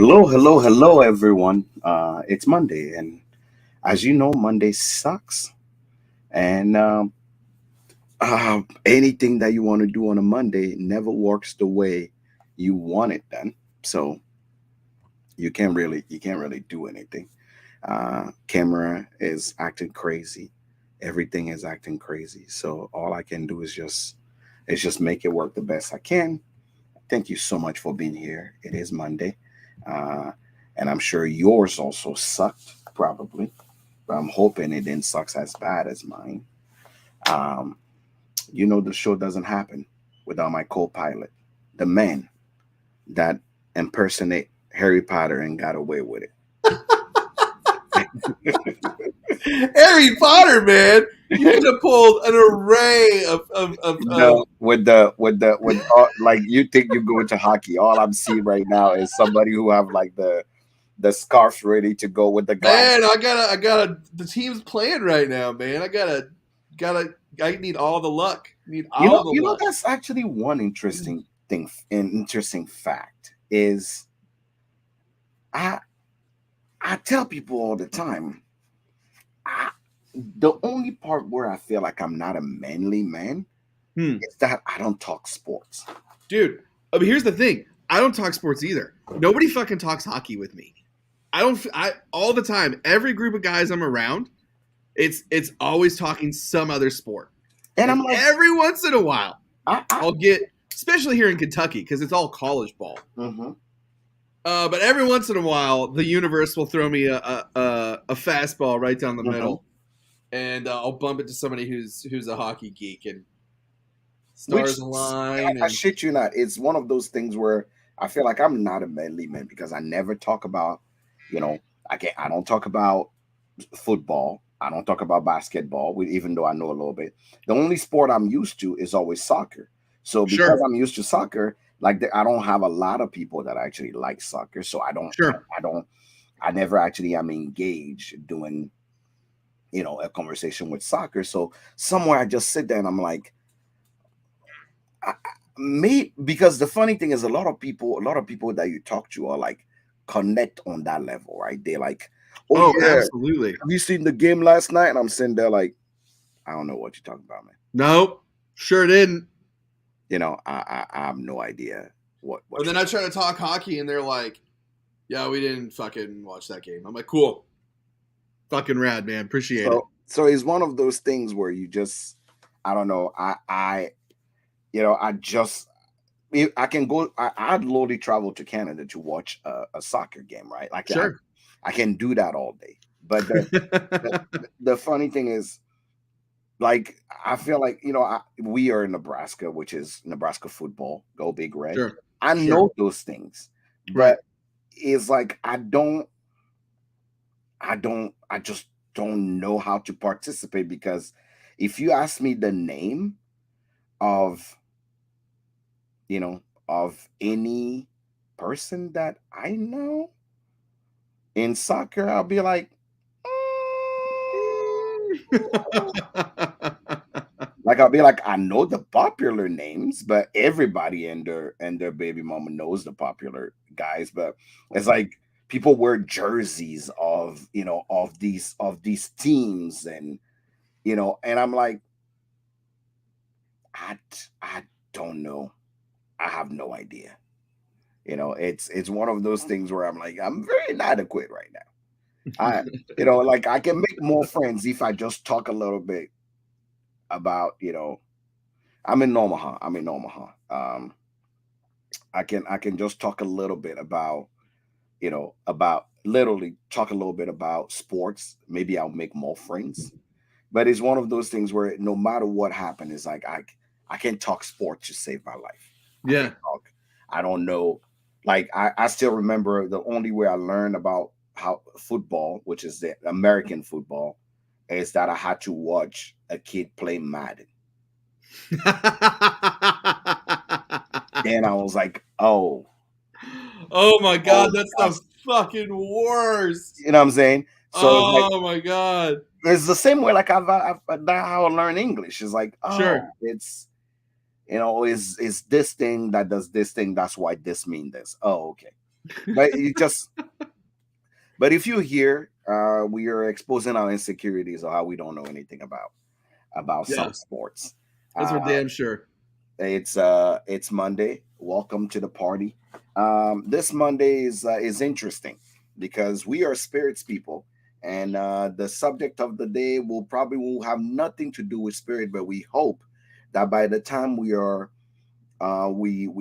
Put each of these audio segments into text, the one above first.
Hello, hello, hello, everyone. It's Monday, and as you know, Monday sucks. And anything that you want to do on a Monday never works the way you want it done. So you can't really do anything. Camera is acting crazy. Everything is acting crazy. So all I can do is just make it work the best I can. Thank you so much for being here. It is Monday. Uh, and I'm sure yours also sucked, probably. But I'm hoping it didn't suck as bad as mine. Um, the show doesn't happen without my co pilot, the man that impersonate Harry Potter and got away with it. Harry Potter, man. You could have pulled an array of Like you think you go into hockey. All I'm seeing right now is somebody who have like the scarf ready to go with the glass. man. I gotta. The team's playing right now, man. Gotta. I need all the luck. Need You all know, the you know luck. that's actually one interesting thing. An interesting fact is I I tell people all the time. I, the only part where I feel like I'm not a manly man Hmm. is that I don't talk sports. Dude. I mean, here's the thing. I don't talk sports either. Nobody fucking talks hockey with me. I don't. I all the time. Every group of guys I'm around, it's always talking some other sport. And And I'm like, every once in a while, I I'll get, especially here in Kentucky, because it's all college ball. mhm. But every once in a while, the universe will throw me a fastball right down the Mhm. middle, and I'll bump into somebody who's a hockey geek, and Which stars align, I and shit you not, it's one of those things where I feel like I'm not a manly man because I never talk about, you know, I don't talk about football. I don't talk about basketball, even though I know a little bit. The only sport I'm used to is always soccer. So because sure, I'm used to soccer, like I don't have a lot of people that actually like soccer. So sure. I never actually am engaged doing, a conversation with soccer. So somewhere I just sit there and I'm like, me, because the funny thing is a lot of people that you talk to are like connect on that level, right? They're like, oh Oh, yeah, absolutely. have you seen the game last night? And I'm sitting there like, I don't know what you're talking about, man. Nope, sure didn't. I have no idea what And you're then I try to talk hockey, and they're like, "Yeah, we didn't fucking watch that game." I'm like, "Cool, fucking rad, man. Appreciate it." so it's one of those things where you just, I don't know, I just, I can go. I'd literally travel to Canada to watch a soccer game, right? Like Sure. I can do that all day. But the, the funny thing is, like, I feel like, we are in Nebraska, which is Nebraska football, go Big Red. Sure. I Sure. know those things, Right. but it's like I just don't know how to participate because if you ask me the name of, of any person that I know in soccer, I'll be like, I'll be like, I know the popular names, but everybody and their baby mama knows the popular guys. But it's like people wear jerseys of, of these teams, and I'm like, I don't know. I have no idea. It's one of those things where I'm like, I'm very inadequate right now. Like I can make more friends if I just talk a little bit about, I'm in Omaha. I'm in Omaha. I can just talk a little bit about literally talk a little bit about sports. Maybe I'll make more friends. But it's one of those things where no matter what happened, it's like I can talk sports to save my life. I can Yeah. talk. I don't know. Like I still remember the only way I learned about how football, which is the American football, is that I had to watch a kid play Madden. Then I was like, Oh my god, oh, that's the fucking worst. you know what I'm saying? So it's like Oh my god. it's the same way like that's how I learn English. It's like, Sure. it's is this thing that does this thing, that's why this mean this. Oh, okay. But you just, but if you hear, we are exposing our insecurities or how we don't know anything about Yeah, some sports. that's for Uh, damn sure. it's Monday. Welcome to the party. This Monday is interesting because we are spirits people, and the subject of the day will have nothing to do with spirit, but we hope that by the time we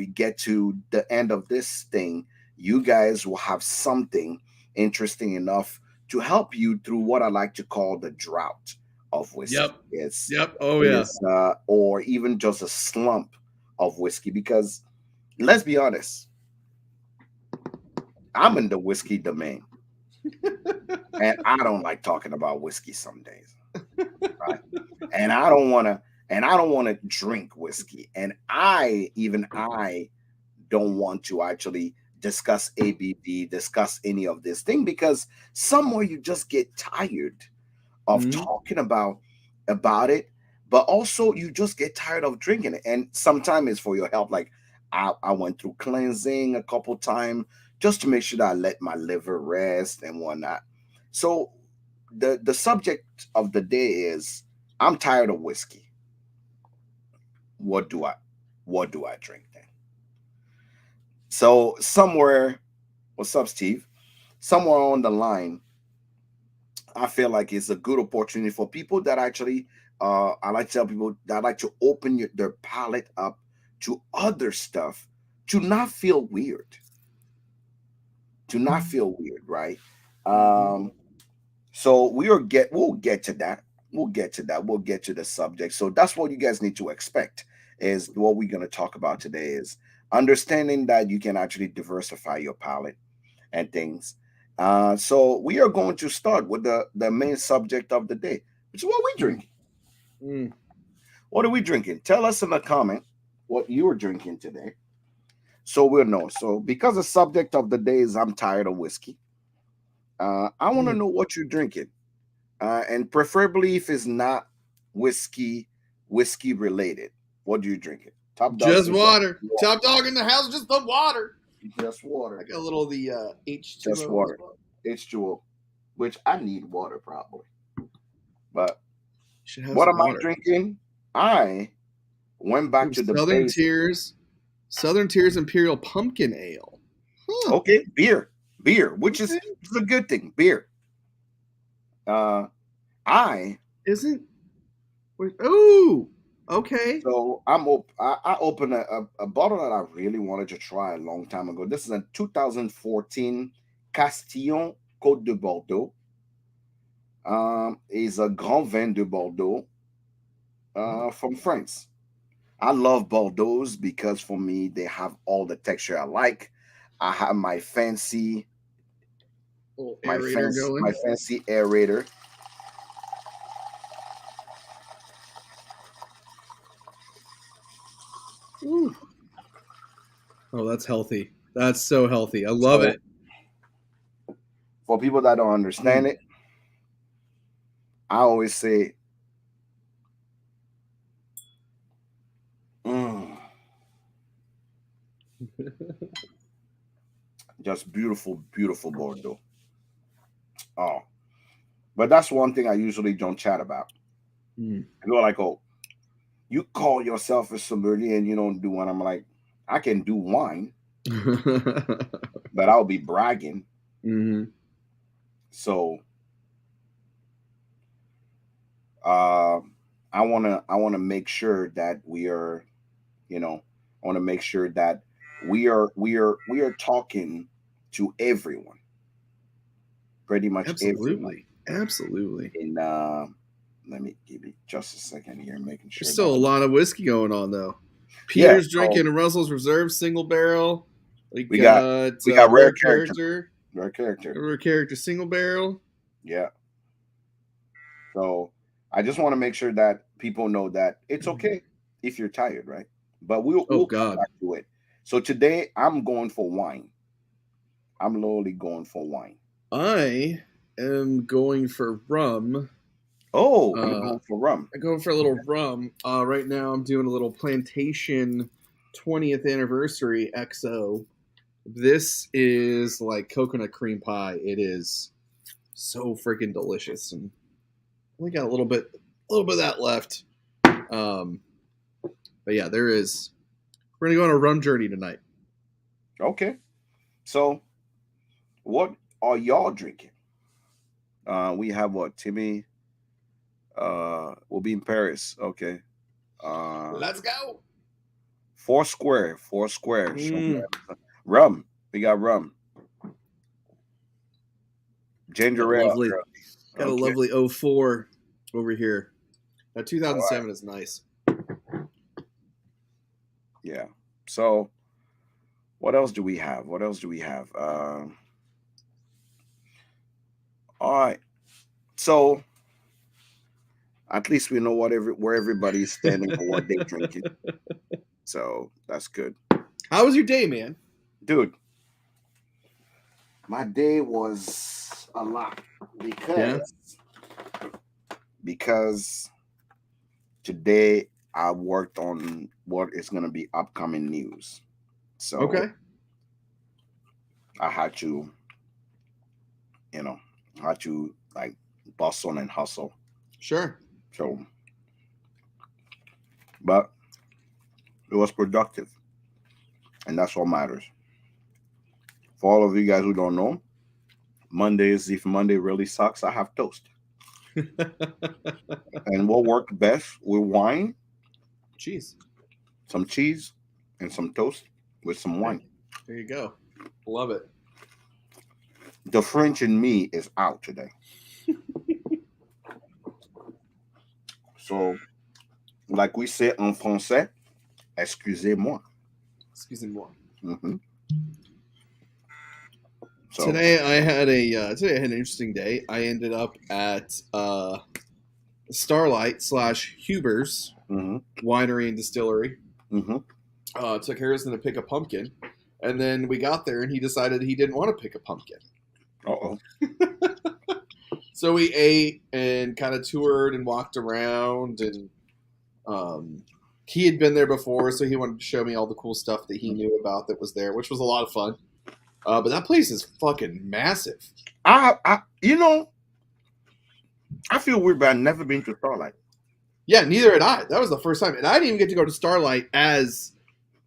get to the end of this thing, you guys will have something interesting enough to help you through what I like to call the drought of whiskey. Yep. It's Yep. Oh it yeah. is or even just a slump of whiskey because let's be honest, I'm in the whiskey domain and I don't like talking about whiskey some days, right? And I don't want to drink whiskey, and I don't want to actually discuss ABV, discuss any of this thing because somewhere you just get tired of Mhm. talking about it, but also you just get tired of drinking it. And sometimes it's for your health. Like I went through cleansing a couple times just to make sure that I let my liver rest and whatnot. So the subject of the day is I'm tired of whiskey. What do I what do I drink then? So somewhere, what's up, Steve? Somewhere on the line, I feel like it's a good opportunity for people that actually, I like to tell people that like to open their palate up to other stuff, to not feel weird, right? Mhm. Um, so we'll get to that. We'll get to that. We'll get to the subject. So that's what you guys need to expect. Is what we're going to talk about today is understanding that you can actually diversify your palate and things. So we are going to start with the main subject of the day, which is what we Mm. drinking. Mm. What are we drinking? Tell us in the comment what you are drinking today, so we'll know. So because the subject of the day is I'm tired of whiskey, I want to Mm. know what you're drinking, and preferably if it's not whiskey whiskey related. What do you drinking? Top dog Just says just water. water. Top dog in the house. Just the water. Just I water. got a little of the Just H2O as water. well. H2O, which I need water probably. But Should have what some am I water. drinking? I went back Ooh, to the base. Southern Tears Imperial Pumpkin Ale. Huh. Okay, beer, which Okay. is a good thing. Beer. Uh, I Isn't. Ooh. Okay. I opened a bottle that I really wanted to try a long time ago. This is a 2014 Castillon Côte de Bordeaux. Is a Grand Vin de Bordeaux from France. I love Bordeaux because for me they have all the texture I like. I have Little aerator my going. fancy aerator. Ooh. Oh, that's healthy. That's so healthy. I love So it. for people that don't understand Mm. it, I always say, mm, just beautiful, beautiful Bordeaux. Oh, but that's one thing I usually don't chat about. Mm. People are like, oh, you call yourself a sommelier and you don't do one. I'm like, I can do wine, but I'll be bragging. Hmm. So uh, I wanna make sure that we are, you know, I want to make sure that we are talking to everyone, pretty much everyone. Absolutely. Absolutely. In let me give you just a second here, making There's sure still that a lot of whiskey going on though. yeah. Peter's So drinking a Russell's Reserve single barrel. We we got got rare character, rare character. rare character single barrel. Yeah. So I just want to make sure that people know that it's Mhm. okay if you're tired, right? But Oh we'll come God. back to it. So today I'm going for wine. I'm literally going for wine. I am going for rum. Oh, you're Uh, going for rum. I'm going for a little rum. Right now, I'm doing a little plantation 20th anniversary XO. This is like coconut cream pie. It is so freaking delicious, and only got a little bit of that left. But yeah, there is. We're gonna go on a rum journey tonight. Okay. So, what are y'all drinking? We have what? Timmy. We'll be in Paris. Okay. Let's go. Four Square. Mm, Rum. We got rum. got Ginger a ale. lovely, got a Okay. lovely 04 over here. Now All right. 2007 is nice. Yeah. So, what else do we have? All right. So, at least we know where everybody's standing for what they're drinking. So that's good, How was your day, man? dude. My day was a lot Yeah. because today I worked on what is going to be upcoming news. So Okay. I had to, like bustle and hustle. Sure. So, but it was productive, and that's what matters. For all of you guys who don't know, Mondays, if Monday really sucks, I have toast. And what worked best with wine, Cheese. some cheese, and some toast with some Hey, wine. there you go. Love it. The French in me is out today. So, like we say en français, excusez-moi. Excuse me more. hmm So, Today I had an interesting day. I ended up at Starlight / Huber's hmm Winery and Distillery. hmm Took Harrison to pick a pumpkin, and then we got there and he decided he didn't want to pick a pumpkin. uh-oh. So we ate and kind of toured and walked around, and he had been there before, so he wanted to show me all the cool stuff that he knew about that was there, which was a lot of fun. But that place is fucking massive. I feel weird, but I've never been to Starlight. Yeah, neither had I. That was the first time, and I didn't even get to go to Starlight as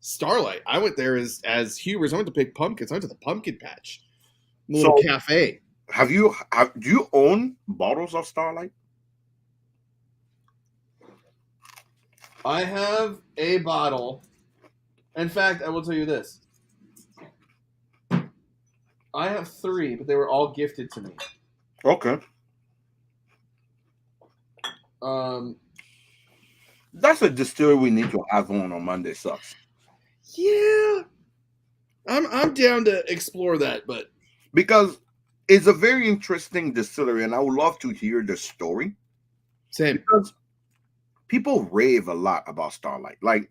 Starlight. I went there as Hubers. I went to pick pumpkins. I went to the pumpkin patch, the little So, cafe. do you own bottles of Starlight? I have a bottle. In fact, I will tell you this. I have 3, but they were all gifted to me. Okay. Um, That's a distillery we need to have on Monday sucks. yeah, I'm down to explore that, but Because it's a very interesting distillery, and I would love to hear the story. same. Because people rave a lot about Starlight. Like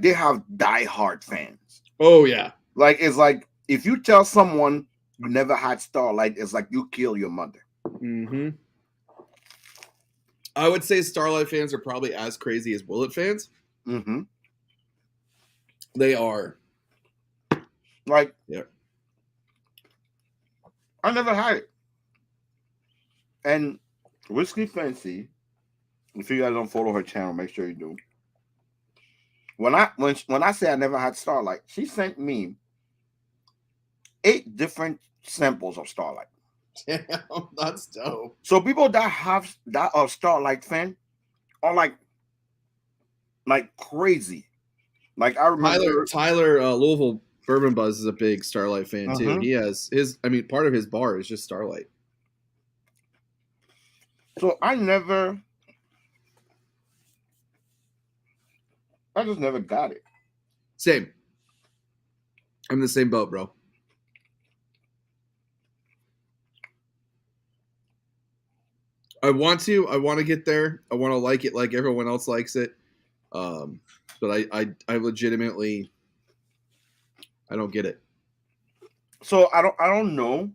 they have diehard fans. Oh yeah, Like it's like if you tell someone you never had Starlight, it's like you kill your mother. mm-hmm. I would say Starlight fans are probably as crazy as Willet fans. Mm-hmm. They are. Like Yeah. I never had it. And Whiskey Fancy, if you guys don't follow her channel, make sure you do. When I say I never had Starlight, she sent me 8 different samples of Starlight. Damn, that's dope. So people that are Starlight fan are like crazy. Like I remember Tyler Louisville Bourbon Buzz is a big Starlight fan too. Uh-huh. He has his. I mean, part of his bar is just Starlight. So I just never got it. Same. I'm in the same boat, bro. I want to get there. I want to like it like everyone else likes it. But I legitimately, I don't get it. So I don't know.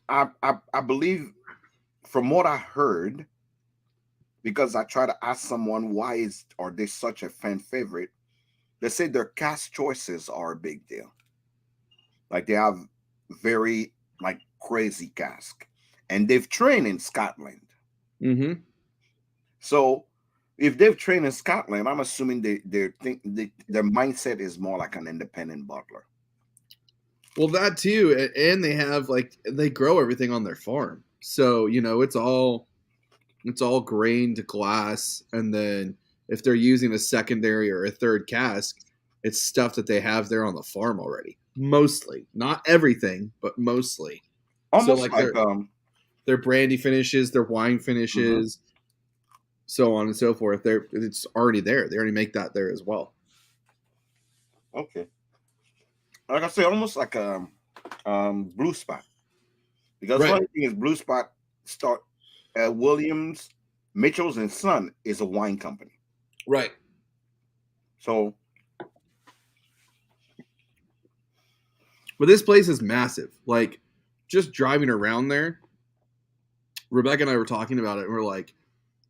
I believe from what I heard, because I try to ask someone are they such a fan favorite, they say their cast choices are a big deal. Like they have very like crazy cask, and they've trained in Scotland. Mm-hmm. So if they've trained in Scotland, I'm assuming their mindset is more like an independent bottler. Well, that too, and they have like they grow everything on their farm, so it's all grain to glass, and then if they're using a secondary or a third cask, it's stuff that they have there on the farm already. Mostly, not everything, but mostly. So Almost like like their brandy finishes, their wine mhm, finishes, so on and so forth. It's already there. They already make that there as well. okay. Like I say, almost like Blue Spot. Because Right. funny thing is, Blue Spot start Williams, Mitchell's and Son is a wine company. Right. So But this place is massive. Like just driving around there, Rebecca and I were talking about it, and we're like,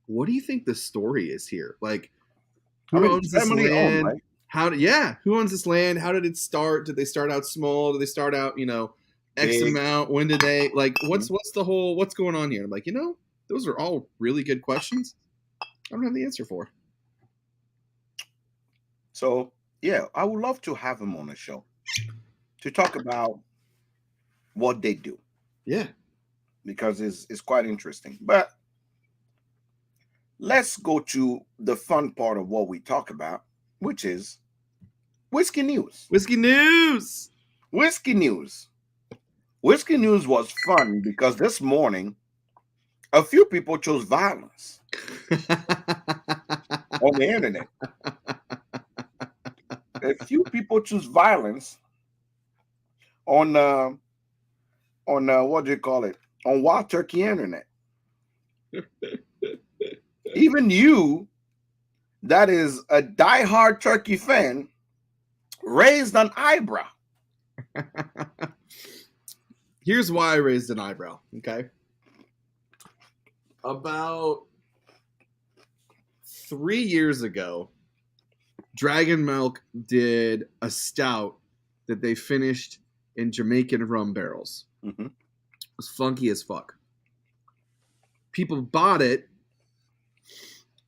what do you think the story is here? Like, I who mean, owns it's this family owned, land? right? Who owns this land? How did it start? Did they start out small? Did they start out, X Big. amount? When did they like Mhm. what's going on here? I'm like, those are all really good questions. I don't have the answer for. So yeah, I would love to have him on the show to talk about what they do Yeah. because it's quite interesting. But let's go to the fun part of what we talk about, which is whiskey news. Whiskey news. Whiskey news. Whiskey news was fun because this morning a few people chose violence on the internet. A few people choose violence on what do you call it, on Wild Turkey Internet. Even you, that is a diehard turkey fan, raised an eyebrow. Here's why I raised an eyebrow. Okay. About 3 years ago, Dragon Milk did a stout that they finished in Jamaican rum barrels. Mm-hmm. It was funky as fuck. People bought it,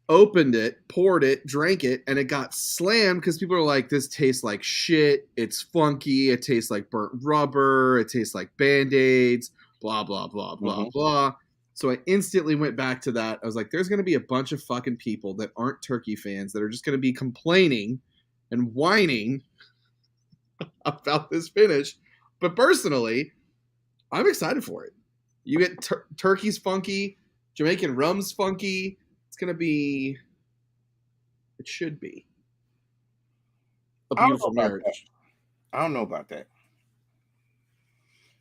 opened it, poured it, drank it, and it got slammed because people are like, this tastes like shit. It's funky. It tastes like burnt rubber. It tastes like Band-Aids, blah, blah, blah, blah, Mm-hmm. blah. So I instantly went back to that. I was like, there's going to be a bunch of fucking people that aren't turkey fans that are just going to be complaining and whining about this finish. But personally, I'm excited for it. You get turkey's funky, Jamaican rum's funky. It's going to be, it should be a I don't know beautiful about that. marriage. I don't know about that.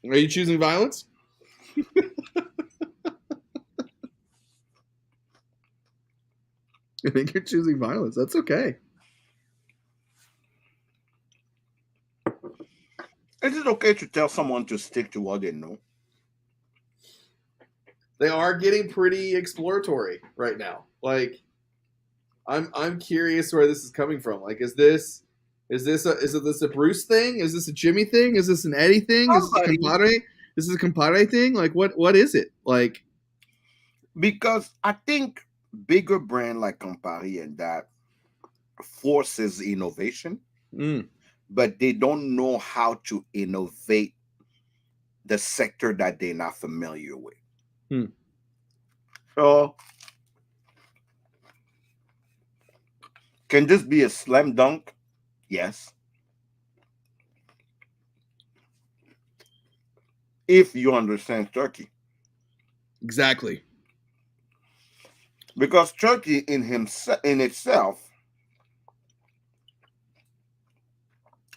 Are you choosing violence? I think you're choosing violence. That's okay. Is it okay to tell someone to stick to what they know? They are getting pretty exploratory right now. Like, I'm curious where this is coming from. Like, is this a Bruce thing? Is this a Jimmy thing? Is this an Eddie thing? Is this a Somebody, compadre? Is this a compadre thing? Like, what is it? Like, because I think bigger brand like Campari and that forces innovation, but they don't know how to innovate the sector that they're not familiar with. Hmm. So, can this be a slam dunk? Yes. If you understand turkey. exactly. Because turkey in itself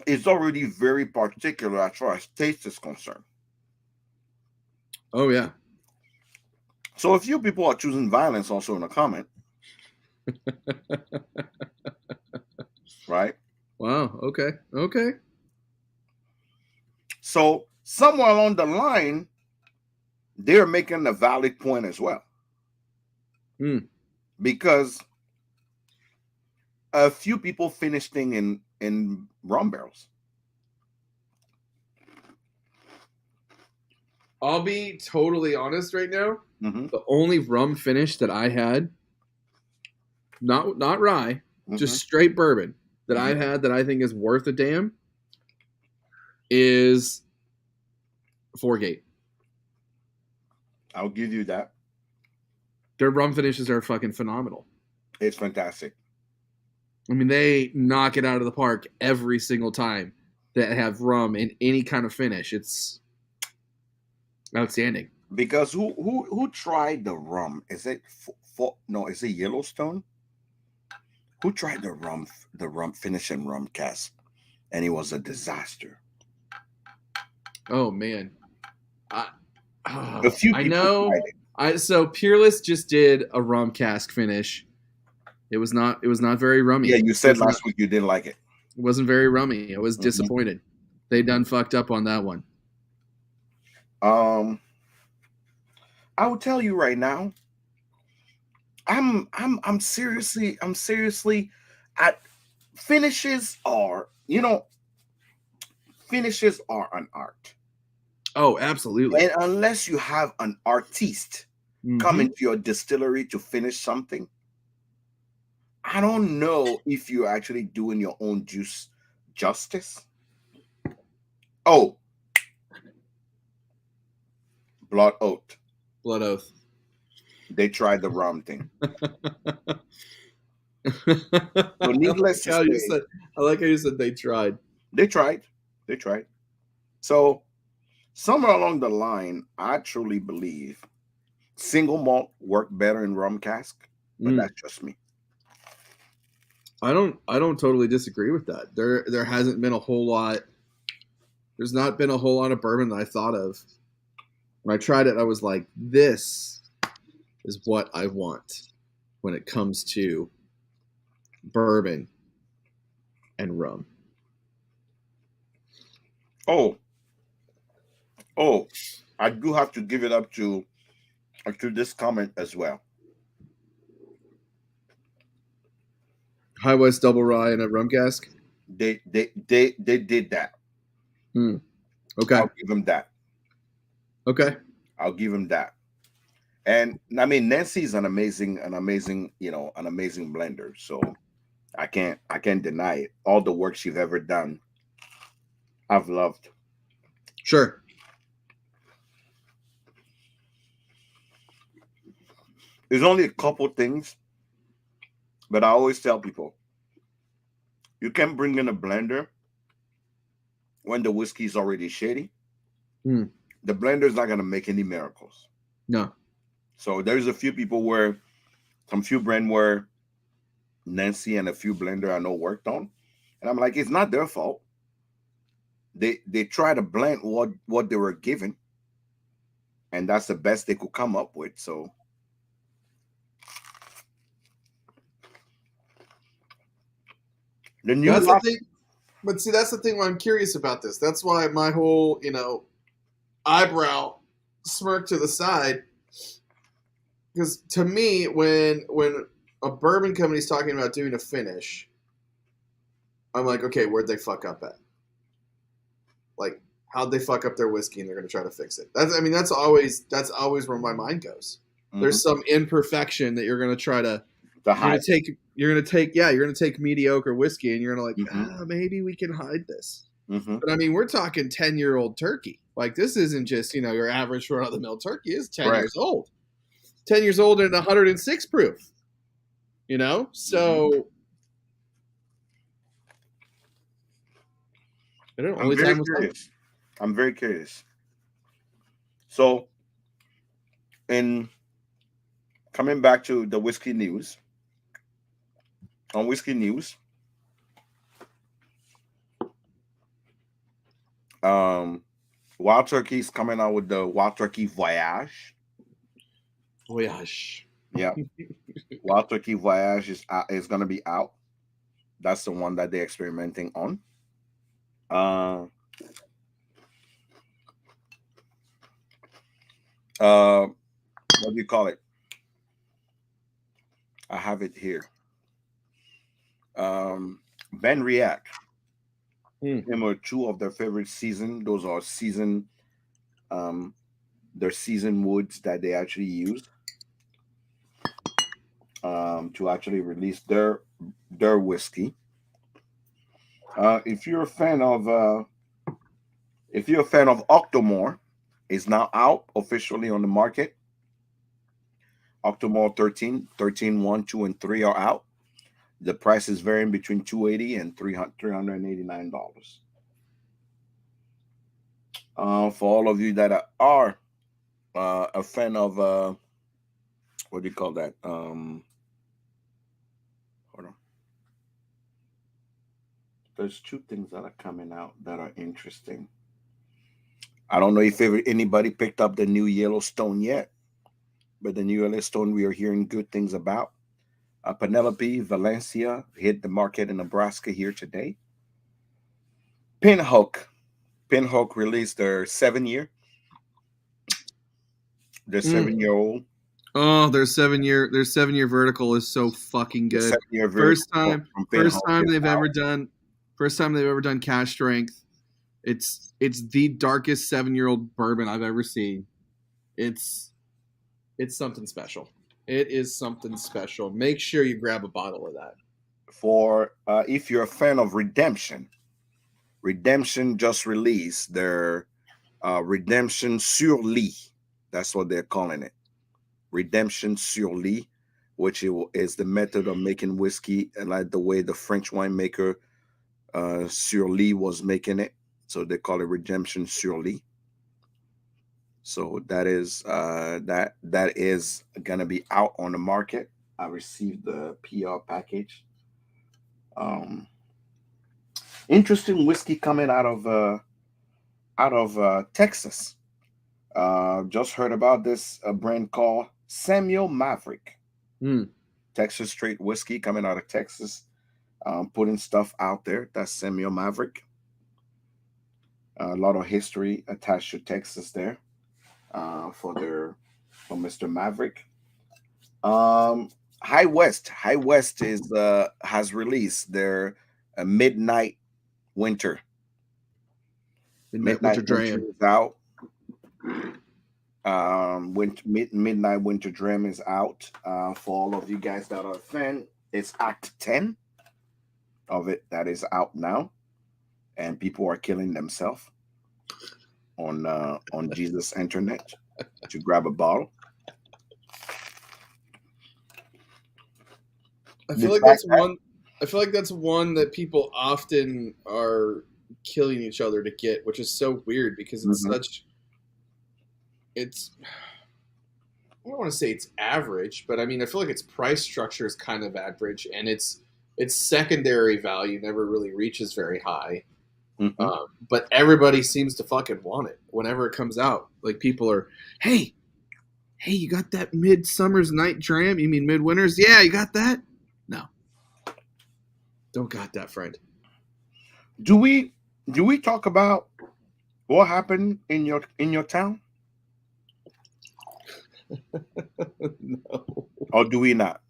is already very particular as far as taste is concerned. Oh yeah. So a few people are choosing violence also in the comment. Right? Wow. Okay. Okay. So somewhere along the line, they're making a valid point as well. Hmm. Because a few people finished thing in rum barrels. I'll be totally honest right now. Mm-hmm. The only rum finish that I had, not rye, just straight bourbon that I've had that I think is worth a damn, is Four Gate. I'll give you that. Their rum finishes are fucking phenomenal. It's fantastic. I mean, they knock it out of the park every single time that have rum in any kind of finish. It's outstanding. Because who tried the rum? Is it no? Is it Yellowstone? Who tried the rum finishing rum cask, and it was a disaster. Oh man, A few I people know. tried it. So Peerless just did a rum cask finish. It was not very rummy. Yeah, you said It last week you didn't like it. wasn't very rummy. I was disappointed. They done fucked up on that one. I will tell you right now. I'm seriously at finishes are finishes are an art. Oh, absolutely. And unless you have an artiste come into your distillery to finish something, I don't know if you're actually doing your own juice justice. Oh, Blood Oath. Blood Oath. They tried the rum thing. So needless to say, I like how you said they tried. They tried. So somewhere along the line, I truly believe single malt work better in rum cask, but that's just me. I don't totally disagree with that. There hasn't been a whole lot. There's not been a whole lot of bourbon that I thought of. When I tried it, I was like, this is what I want when it comes to bourbon and rum. Oh, I do have to give it up to this comment as well. High West Double Rye and a rum cask. They did that. Okay. I'll give them that. Okay. I'll give him that. And I mean, Nancy's an amazing blender. So I can't deny it. All the work she's ever done, I've loved. Sure. There's only a couple things, but I always tell people, you can bring in a blender when the whiskey's already shady. The blender's not gonna make any miracles. No. So there's a few people where some few brand where Nancy and a few blender I know worked on, and I'm like, it's not their fault. They try to blend what they were given, and that's the best they could come up with. So the new that's the thing. But see, that's the thing why I'm curious about this. That's why my whole, eyebrow smirk to the side. Because to me, when a bourbon company's talking about doing a finish, I'm like, okay, where'd they fuck up at? Like, how'd they fuck up their whiskey and they're going to try to fix it? That's always where my mind goes. There's some imperfection that you're going to try to you're going to take mediocre whiskey and you're going to like, maybe we can hide this. But I mean, we're talking 10-year-old turkey. Like, this isn't just, your average run of the mill turkey. It's 10 years old. 10 years old and 106 proof. So I don't know. I'm very curious. So, in coming back to the whiskey news, on Whiskey News, Wild Turkey is coming out with the Wild Turkey Voyage. Yeah. Wild Turkey Voyage is going to be out. That's the one that they're experimenting on. What do you call it? I have it here. Ben Riach Them are two of their favorite season. Those are season, um, their season woods that they actually use to actually release their whiskey. If you're a fan of Octomore, is now out officially on the market. Octomore 13, 1, 2, and 3 are out. The price is varying between 280 and $389. For all of you that are a fan of what do you call that? Hold on. There's two things that are coming out that are interesting. I don't know if anybody picked up the new Yellowstone yet, but the new Yellowstone we are hearing good things about. Penelope Valencia hit the market in Nebraska here today. Pinhook released their 7-year. Their 7-year-old. Oh, their 7-year vertical is so fucking good. First time they've ever done cash strength. It's the darkest 7-year-old bourbon I've ever seen. It's something special. It is something special. Make sure you grab a bottle of that. For if you're a fan of Redemption just released their Redemption Sur Lit. That's what they're calling it. Redemption Sur Lit, which is the method of making whiskey like the way the French winemaker Sur Lit was making it. So they call it Redemption Sur Lit. So that is gonna be out on the market. I received the PR package. Interesting whiskey coming out of Texas. Just heard about this brand called Samuel Maverick. Texas straight whiskey coming out of Texas. Putting stuff out there. That's Samuel Maverick. A lot of history attached to Texas there for Mr. Maverick. High West has released their Midnight Winter. Midnight Winter is out. Midnight Winter Dram is out. For all of you guys that are a fan, it's Act 10 of it that is out now, and people are killing themselves on Jesus Internet to grab a bottle. I feel like that's one that people often are killing each other to get, which is so weird because it's I don't want to say it's average, but I mean I feel like its price structure is kind of average, and its secondary value never really reaches very high. But everybody seems to fucking want it whenever it comes out. Like people are, hey, you got that Midsummer's Night Dram? You mean Midwinter's? Yeah, you got that? No, don't got that, friend. Do we talk about what happened in your town? No. Or do we not?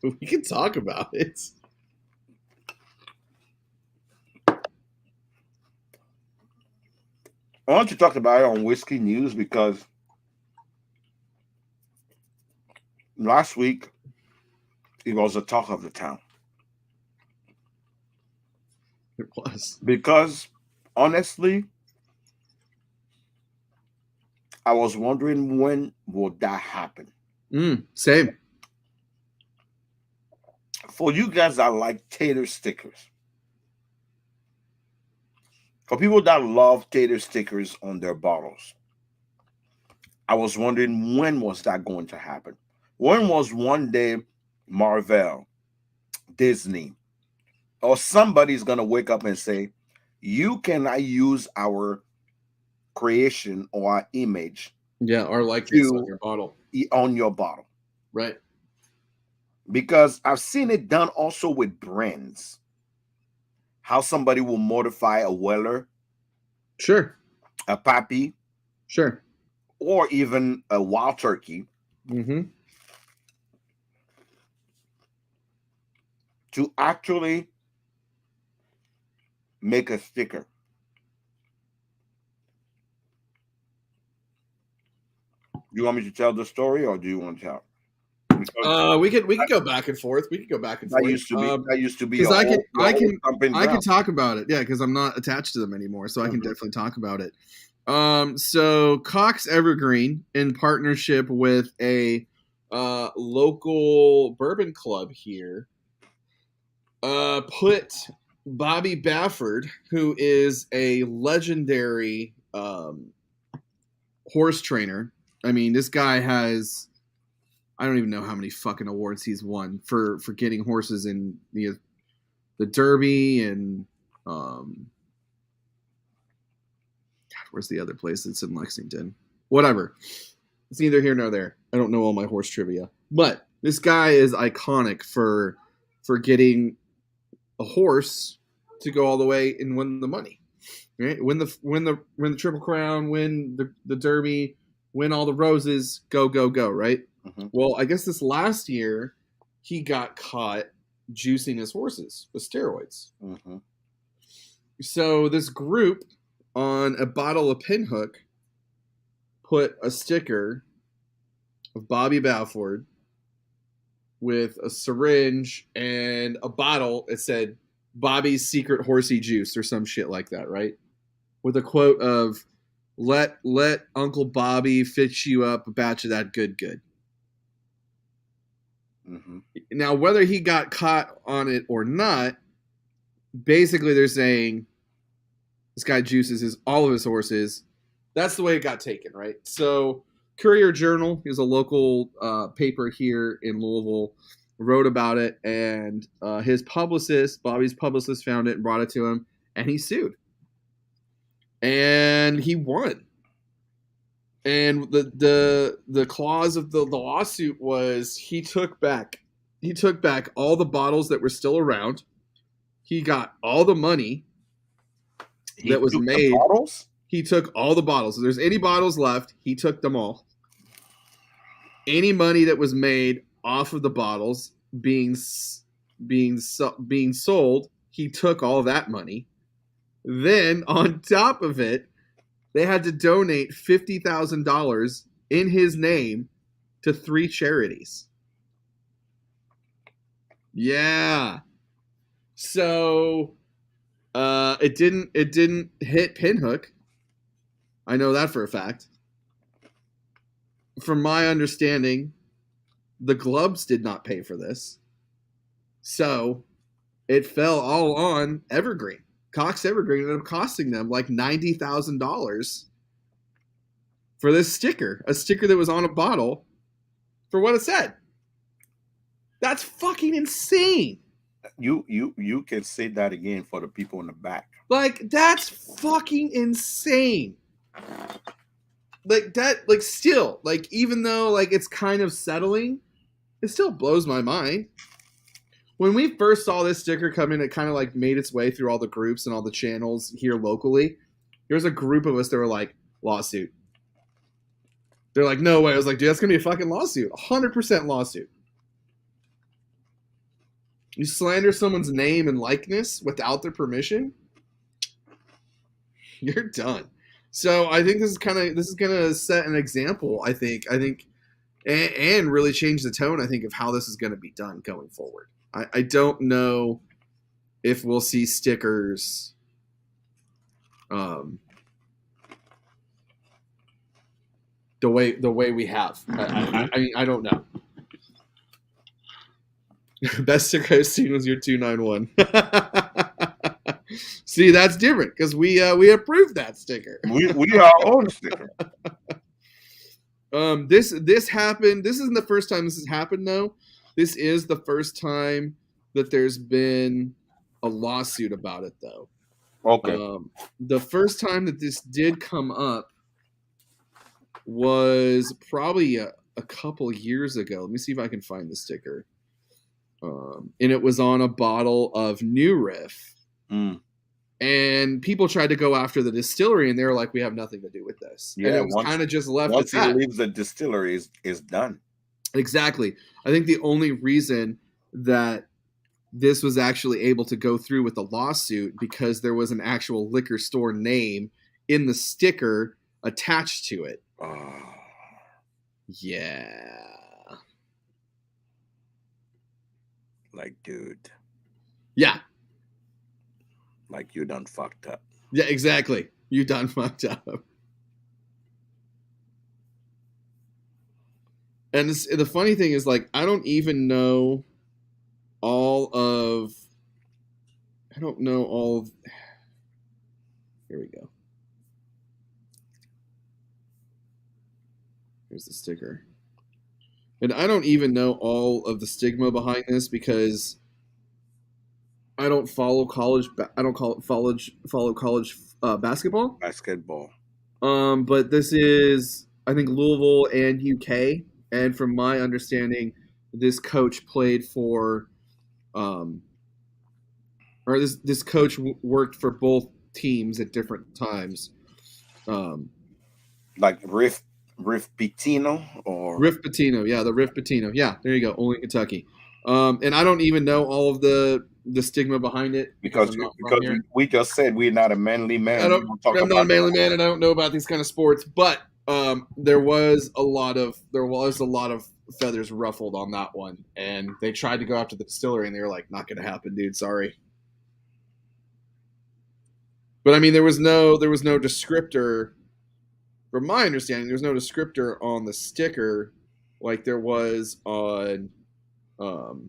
We can talk about it. I want to talk about it on Whiskey News because last week it was the talk of the town. It was. Because honestly, I was wondering when would that happen. Same. For you guys that like tater stickers, for people that love tater stickers on their bottles, I was wondering when was that going to happen? When was one day Marvel, Disney, or somebody's going to wake up and say, you cannot use our creation or our image, our likeness on your bottle, right? Because I've seen it done also with brands. How somebody will modify a Weller, sure, a Pappy, sure, or even a Wild Turkey, to actually make a sticker. You want me to tell the story, or do you want to tell? We could go back and forth. We could go back and forth. That used to be because I I can talk about it. Yeah, because I'm not attached to them anymore, so I can definitely talk about it. So Cox Evergreen, in partnership with a local bourbon club here, put Bobby Bafford, who is a legendary horse trainer. I mean, this guy has, I don't even know how many fucking awards he's won for getting horses in the Derby and God, where's the other place that's in Lexington? Whatever. It's neither here nor there. I don't know all my horse trivia. But this guy is iconic for getting a horse to go all the way and win the money. Right? Win the Triple Crown, win the Derby, win all the roses, go, right? Mm-hmm. Well, I guess this last year he got caught juicing his horses with steroids. Mm-hmm. So this group on a bottle of Pinhook put a sticker of Bobby Bafford with a syringe and a bottle. It said Bobby's Secret Horsey Juice or some shit like that, right? With a quote of let Uncle Bobby fix you up a batch of that good. Mm-hmm. Now, whether he got caught on it or not, basically they're saying this guy juices all of his horses. That's the way it got taken, right? So Courier Journal is a local paper here in Louisville, wrote about it, and his publicist, Bobby's publicist, found it and brought it to him, and he sued. And he won. And the clause of the lawsuit was he took back all the bottles that were still around. He got all the money that was made. He took all the bottles. If there's any bottles left, he took them all. Any money that was made off of the bottles being sold, he took all that money. Then on top of it, they had to donate $50,000 in his name to 3 charities. Yeah. So it didn't hit Pinhook. I know that for a fact. From my understanding, the Glubs did not pay for this. So it fell all on Evergreen. Cox Evergreen ended up costing them like $90,000 for this sticker. A sticker that was on a bottle for what it said. That's fucking insane. You can say that again for the people in the back. Like, that's fucking insane. Like that, like still, like even though like it's kind of settling, it still blows my mind. When we first saw this sticker come in, it kind of like made its way through all the groups and all the channels here locally. There's a group of us that were like, lawsuit. They're like, no way. I was like, dude, that's gonna be a fucking lawsuit. 100% lawsuit. You slander someone's name and likeness without their permission, you're done. So I think this is gonna set an example. I think, and really change the tone. I think of how this is gonna be done going forward. I don't know if we'll see stickers. The way we have. I don't know. Best sticker I've seen was your 291. See, that's different because we approved that sticker. We our own sticker. This happened. This isn't the first time this has happened, though. This is the first time that there's been a lawsuit about it, though. Okay. The first time that this did come up was probably a couple years ago. Let me see if I can find the sticker. And it was on a bottle of New Riff. Mm. And people tried to go after the distillery, and they were like, we have nothing to do with this. Yeah, and it was kind of just left once at that. Once he leaves the distillery, is done. Exactly. I think the only reason that this was actually able to go through with the lawsuit because there was an actual liquor store name in the sticker attached to it. Yeah. Like, dude. Yeah. Like, you done fucked up. Yeah, exactly. You done fucked up. And the funny thing is, like, I don't know all of. Here we go. Here's the sticker. And I don't even know all of the stigma behind this because I don't follow college. I don't follow college basketball. Basketball. But this is, I think, Louisville and UK. And from my understanding, this coach played for, or this coach worked for both teams at different times. Like Riff Pitino or Riff Pitino, yeah, the Riff Pitino, yeah. There you go, only in Kentucky. And I don't even know all of the stigma behind it because we just said we're not a manly man. I'm not a manly man, and I don't know about these kind of sports. But there was a lot of feathers ruffled on that one, and they tried to go after the distillery, and they were like, "Not going to happen, dude. Sorry." But I mean, there was no descriptor. From my understanding, there's no descriptor on the sticker like there was on the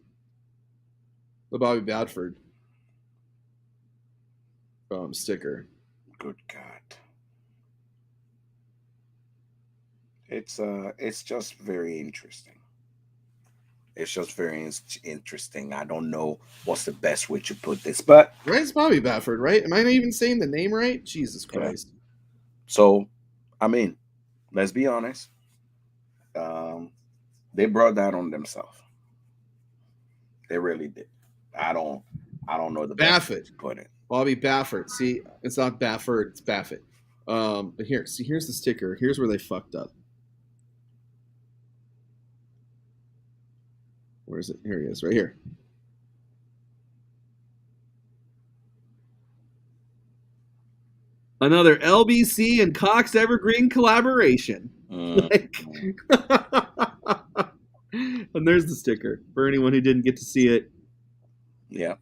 Bobby Badford sticker. Good God. It's just very interesting. It's just very interesting. I don't know what's the best way to put this, but right, it's Bobby Badford, right? Am I not even saying the name right? Jesus Christ. Yeah. So, I mean, let's be honest. They brought that on themselves. They really did. I don't know the best way to put it. Bobby Baffert. See, it's not Baffert, it's Baffert. But here's the sticker. Here's where they fucked up. Where is it? Here he is, right here. Another LBC and Cox Evergreen collaboration. And there's the sticker for anyone who didn't get to see it. Yeah.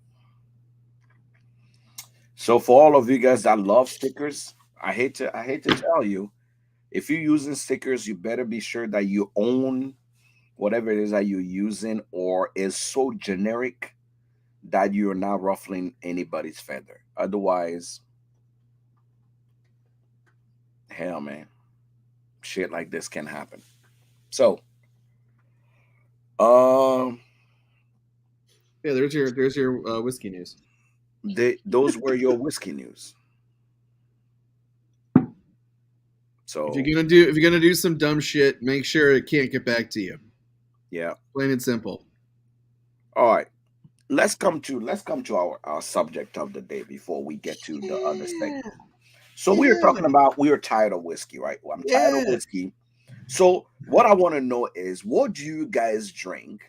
So for all of you guys that love stickers, I hate to tell you, if you're using stickers, you better be sure that you own whatever it is that you're using, or is so generic that you're not ruffling anybody's feather. Otherwise, hell, man, shit like this can happen. So, yeah, there's your whiskey news. Those were your whiskey news. So if you're gonna do some dumb shit, make sure it can't get back to you. Yeah, plain and simple. All right, let's come to our subject of the day before we get to the other segment. So we were talking about we are tired of whiskey, right? Well, I'm tired of whiskey. So what I want to know is, what do you guys drink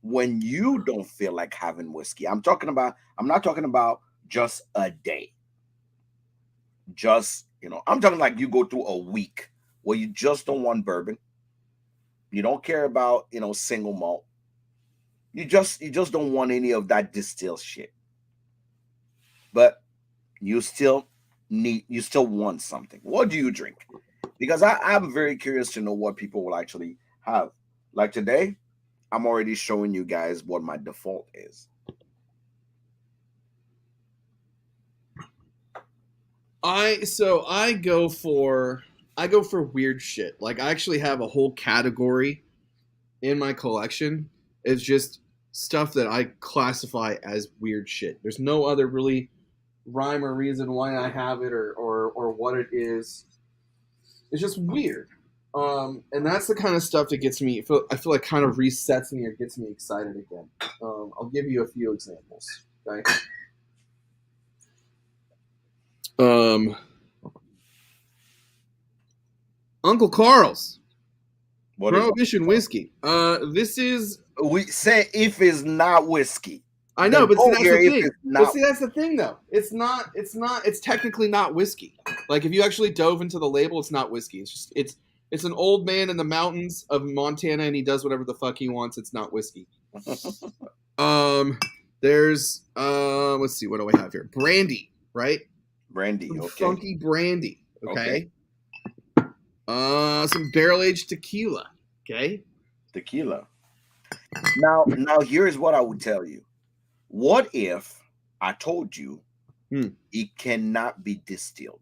when you don't feel like having whiskey? I'm not talking about just a day. Just, I'm talking like you go through a week where you just don't want bourbon. You don't care about, single malt. You just don't want any of that distilled shit. But you still want something. What do you drink? Because I'm very curious to know what people will actually have. Like today, I'm already showing you guys what my default is. I go for weird shit. Like, I actually have a whole category in my collection. It's just stuff that I classify as weird shit. There's no other really rhyme or reason why I have it or what it is. It's just weird. And that's the kind of stuff that gets me, I feel like kind of resets me or gets me excited again. I'll give you a few examples. Okay. Uncle Carl's Prohibition whiskey. This is, we say if it's not whiskey. I know, The but see, goal that's here the is thing. it's But not see, that's the thing, though. It's not. It's technically not whiskey. Like if you actually dove into the label, it's not whiskey. It's an old man in the mountains of Montana, and he does whatever the fuck he wants. It's not whiskey. There's let's see, what do I have here? Brandy, right? brandy. Some Okay. funky brandy. Okay. Some barrel aged tequila. Okay. Tequila. Now here's what I would tell you. What if I told you it cannot be distilled?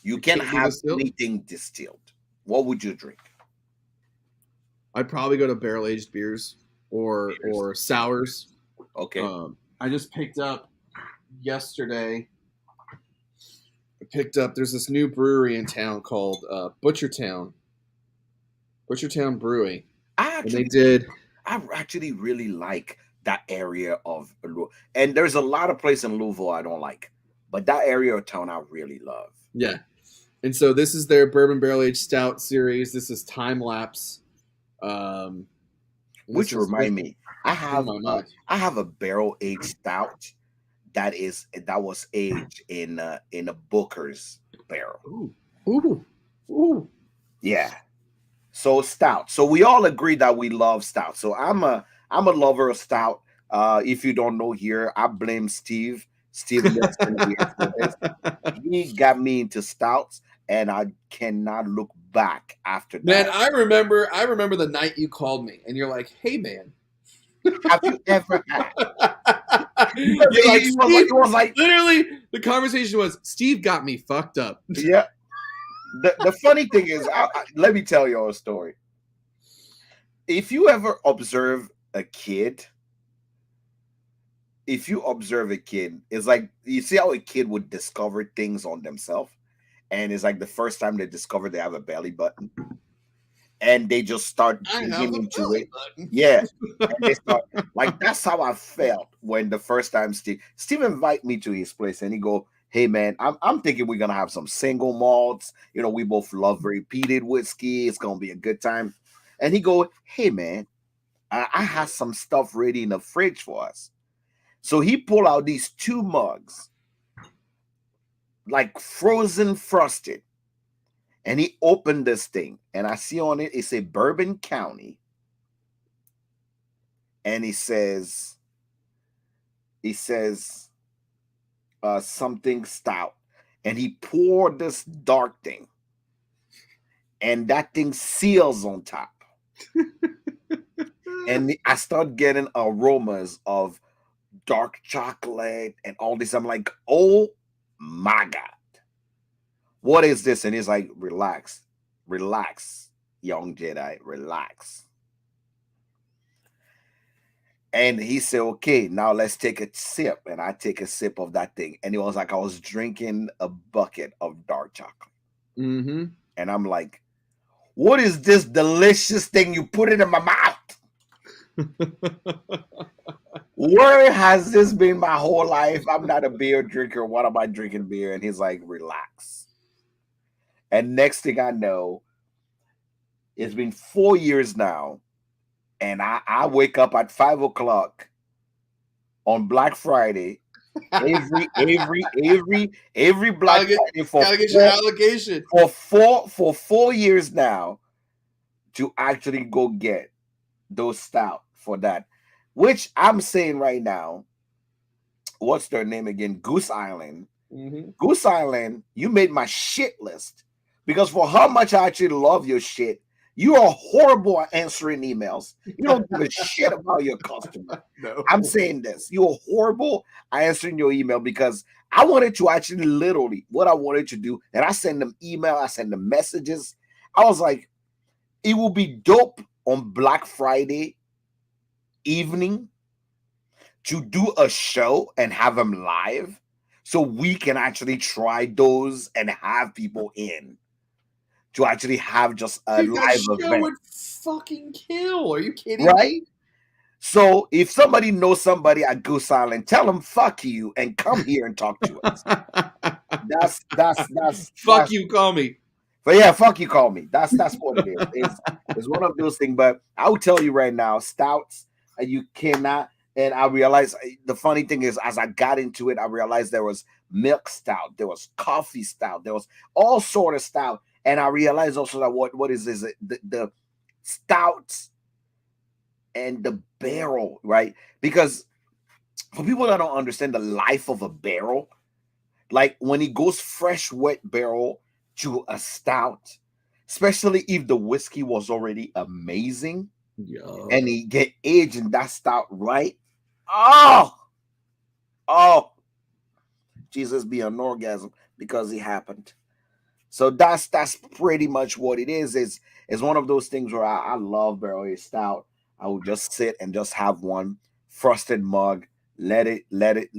You can can't be have distilled? anything distilled. What would you drink? I'd probably go to barrel aged beers or sours. Okay. I just picked up yesterday. There's this new brewery in town called Butchertown Brewing. I And they did. actually really like that area of Louisville. And there's a lot of places in Louisville I don't like, but that area of town I really love. Yeah. And so this is their bourbon barrel aged stout series. This is time lapse. Which remind me, I have a barrel aged stout that was aged in a Booker's barrel. Ooh. Yeah. So stout. So we all agree that we love stout. So I'm a lover of stout. If you don't know here, I blame Steve. Steve Nelson here for this. He got me into stouts, and I cannot look back after that. Man, I remember the night you called me, and you're like, "Hey, man, have you ever had?" It was like literally the conversation was, "Steve got me fucked up." Yeah. The funny thing is, let me tell you a story. If you ever observe a kid, it's like you see how a kid would discover things on themselves, and it's like the first time they discover they have a belly button, and they just start digging into it. Yeah, and they start like that's how I felt when the first time Steve invited me to his place, and he go, "Hey man, I'm thinking we're gonna have some single malts. You know, we both love repeated whiskey. It's gonna be a good time." And he go, "Hey man, I have some stuff ready in the fridge for us." So he pulled out these 2 mugs, like frozen frosted, and he opened this thing, and I see on it say Bourbon County, and he says something stout, and he poured this dark thing, and that thing seals on top. And I start getting aromas of dark chocolate and all this. I'm like, oh my God, what is this? And he's like, relax, young Jedi, relax. And he said, okay, now let's take a sip. And I take a sip of that thing. And it was like I was drinking a bucket of dark chocolate. Mm-hmm. And I'm like, what is this delicious thing? You put it in my mouth. Where has this been my whole life? I'm not a beer drinker. What am I drinking beer? And he's like, relax. And next thing I know, it's been 4 years now. And I wake up at 5 o'clock on Black Friday. Every Black Friday gotta get your allocation for 4 years now to actually go get those stout for that. Which I'm saying right now, what's their name again? Goose Island. Mm-hmm. Goose Island, you made my shit list. Because for how much I actually love your shit, you are horrible at answering emails. You don't give a shit about your customer. No. I'm saying this. You are horrible at answering your email because I wanted to actually literally what I wanted to do. And I send them email. I send them messages. I was like, it will be dope on Black Friday evening to do a show and have them live so we can actually try those and have people in. To actually have just a live event would fucking kill. Are you kidding right? me? So if somebody knows somebody at Goose Island, tell them fuck you and come here and talk to us. That's fuck you, call me. But yeah, fuck you, call me. That's what it is. It's one of those things. But I'll tell you right now, stouts, you cannot. And I realized the funny thing is, as I got into it, I realized there was milk stout, there was coffee stout, there was all sort of stout. And I realized also that what is it, the stouts and the barrel, right? Because for people that don't understand the life of a barrel, like when it goes fresh wet barrel to a stout, especially if the whiskey was already amazing Yeah. and he get aged in that stout right. Oh, oh, Jesus be an orgasm because it happened. So that's pretty much what it is. It's one of those things where I love barrel aged stout. I will just sit and just have one frosted mug, let it let it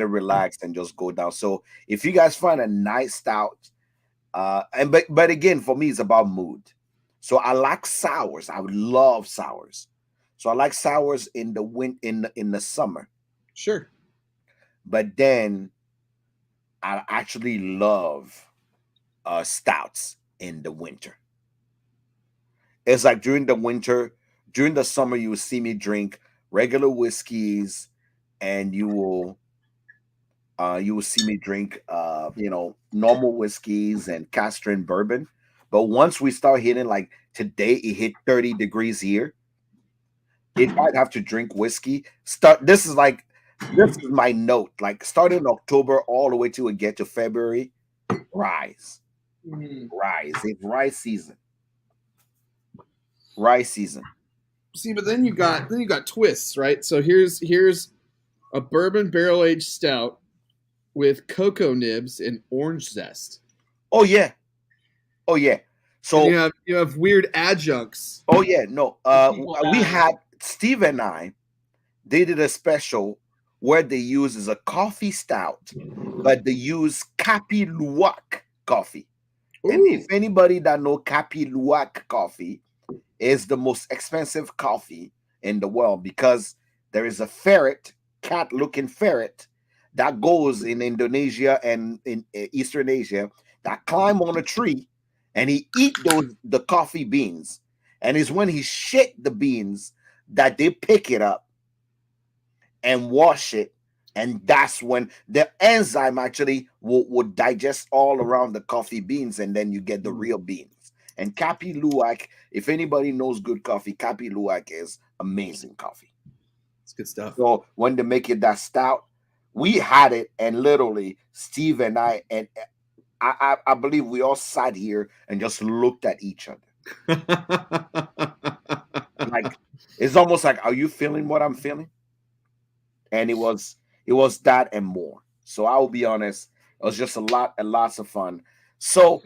relax and just go down. So if you guys find a nice stout, and but again for me it's about mood. So I like sours. I would love sours. So I like sours in the in the summer, Sure. but then I actually love stouts in the winter. It's like during the winter, during the summer, you will see me drink regular whiskeys, and you will see me drink normal whiskeys and castor and bourbon. But once we start hitting like today, it hit 30 degrees here. If I'd have to drink whiskey, this is my note. Like starting October all the way till we get to February, rise, rise. It's rice season. Rice season. See, but then you got twists, right? So here's a bourbon barrel aged stout with cocoa nibs and orange zest. Oh yeah. Oh yeah. And So you have weird adjuncts. oh yeah, no. People We add. had Steve and I. They did a special where they use is a coffee stout, but they use Capi Luwak coffee. And Ooh. if anybody that know Capi Luwak coffee is the most expensive coffee in the world because there is a ferret, cat-looking ferret that goes in Indonesia and in Eastern Asia that climb on a tree and he eat the coffee beans. And it's when he shit the beans that they pick it up and wash it. And that's when the enzyme actually will digest all around the coffee beans, and then you get the real beans. And Capi Luwak, if anybody knows good coffee, Capi Luwak is amazing coffee. It's good stuff. So when they make it that stout, we had it, and literally Steve and I believe we all sat here and just looked at each other. Like it's almost like, are you feeling what I'm feeling? And it was that and more. So I will be honest, it was just lots of fun. So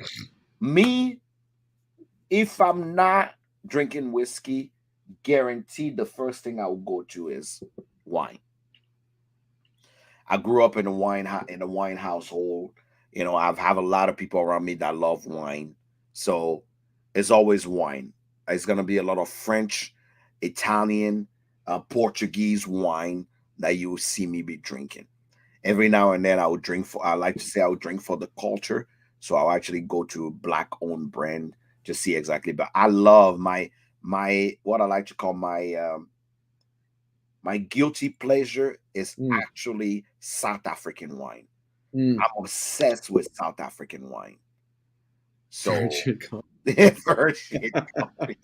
me, if I'm not drinking whiskey, guaranteed the first thing I will go to is wine. I grew up in a wine household. I've have a lot of people around me that love wine, so it's always wine. It's gonna be a lot of French, Italian, Portuguese wine that you will see me be drinking. Every now and then I would drink for. I like to say I would drink for the culture, so I'll actually go to a black owned brand to see exactly. But I love my what I like to call my guilty pleasure is actually South African wine. I'm obsessed with South African wine. So Virgin coffee.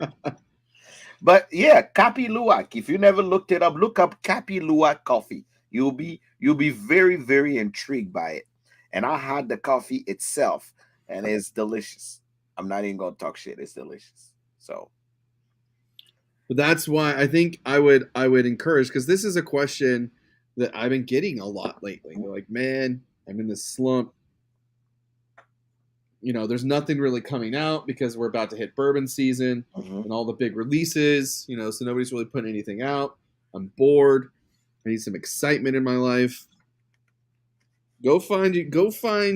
But yeah, Capi Luwak. If you never looked it up, look up Capi Luwak coffee. You'll be very, very intrigued by it. And I had the coffee itself, and it's delicious. I'm not even gonna talk shit. It's delicious. So But that's why I think I would encourage, because this is a question that I've been getting a lot lately. They're like, man, I'm in this slump. There's nothing really coming out because we're about to hit bourbon season and all the big releases, so nobody's really putting anything out. I'm bored. I need some excitement in my life. Go find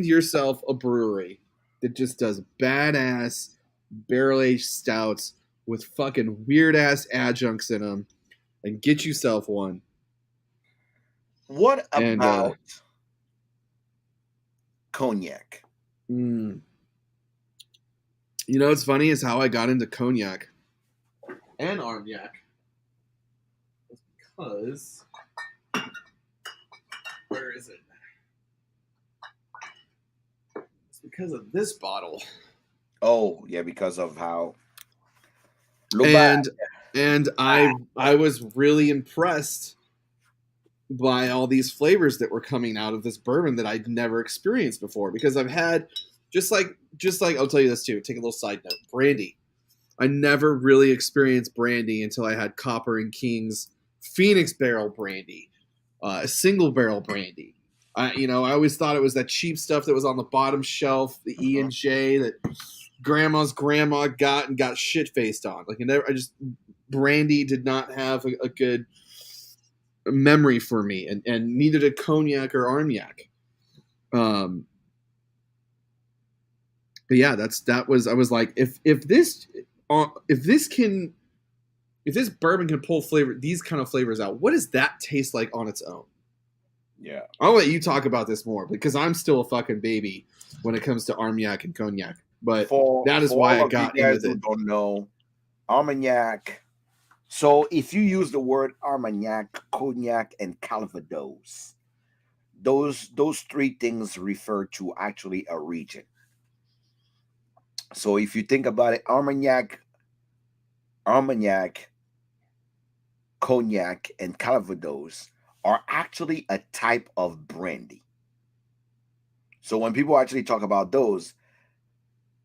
yourself a brewery that just does badass barrel aged stouts with fucking weird ass adjuncts in them, and get yourself one. what And about cognac? What's funny is how I got into cognac and armagnac. Because Where is it? It's because of this bottle. Oh, yeah, because of how. And I was really impressed by all these flavors that were coming out of this bourbon that I'd never experienced before, because I've had just like I'll tell you this too. Take a little side note. Brandy. I never really experienced brandy until I had Copper and King's Phoenix Barrel Brandy, a single barrel brandy. I always thought it was that cheap stuff that was on the bottom shelf, the E&J that grandma's grandma got shit faced on. Like, brandy did not have a good memory for me, and neither did cognac or armagnac. But yeah, I was like, if this bourbon can pull these kind of flavors out, what does that taste like on its own? Yeah, I'll let you talk about this more, because I'm still a fucking baby when it comes to armagnac and cognac. But that is why I got into it. Don't know Armagnac. So if you use the word Armagnac, cognac, and Calvados, those three things refer to actually a region. So if you think about it, Armagnac, cognac, and Calvados are actually a type of brandy. So when people actually talk about those,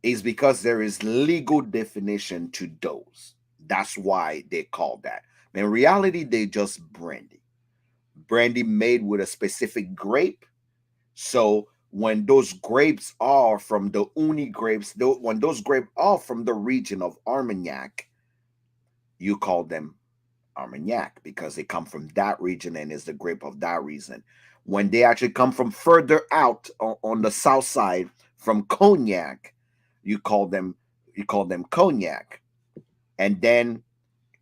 is because there is legal definition to those. That's why they call that. In reality, they just brandy. Brandy made with a specific grape. So when those grapes are from the uni grapes, when those grapes are from the region of Armagnac, you call them Armagnac because they come from that region and is the grape of that region. When they actually come from further out on the south side from Cognac, you call them cognac. And then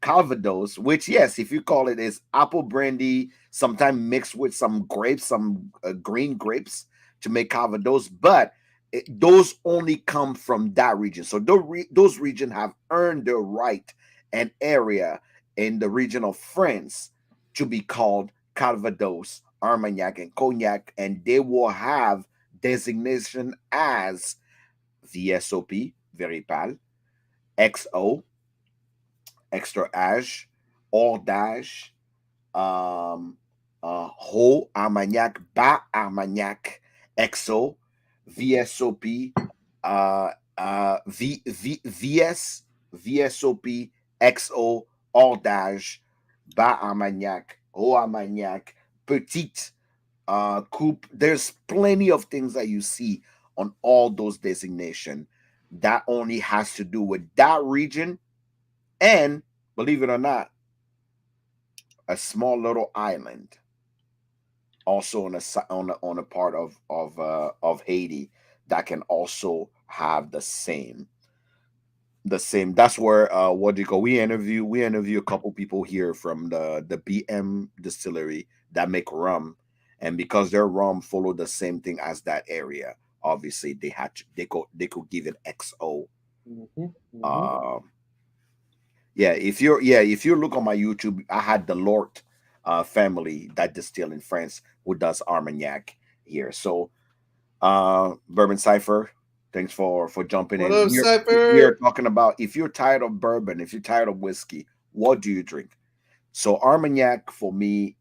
Calvados, which, yes, if you call it, is apple brandy, sometimes mixed with some grapes, some green grapes to make Calvados, but those only come from that region. So those regions have earned the right and area in the region of France to be called Calvados, Armagnac, and Cognac, and they will have designation as VSOP, very pale, XO, extra âge, hors d'âge, Haut Armagnac, Bas Armagnac, XO, VSOP, VSOP, XO, hors d'âge, Bas Armagnac, Haut Armagnac, Petite Coupe. There's plenty of things that you see on all those designations that only has to do with that region, and believe it or not, a small little island also on a part of Haiti that can also have the same. That's where what do you call, we interview a couple people here from the BM distillery that make rum, and because their rum follow the same thing as that area, obviously they could give it XO. If you look on my YouTube, I had the Lort family that distill in France who does Armagnac here. So Bourbon Cypher, thanks for jumping in. We're talking about, if you're tired of bourbon, if you're tired of whiskey, what do you drink? So Armagnac for me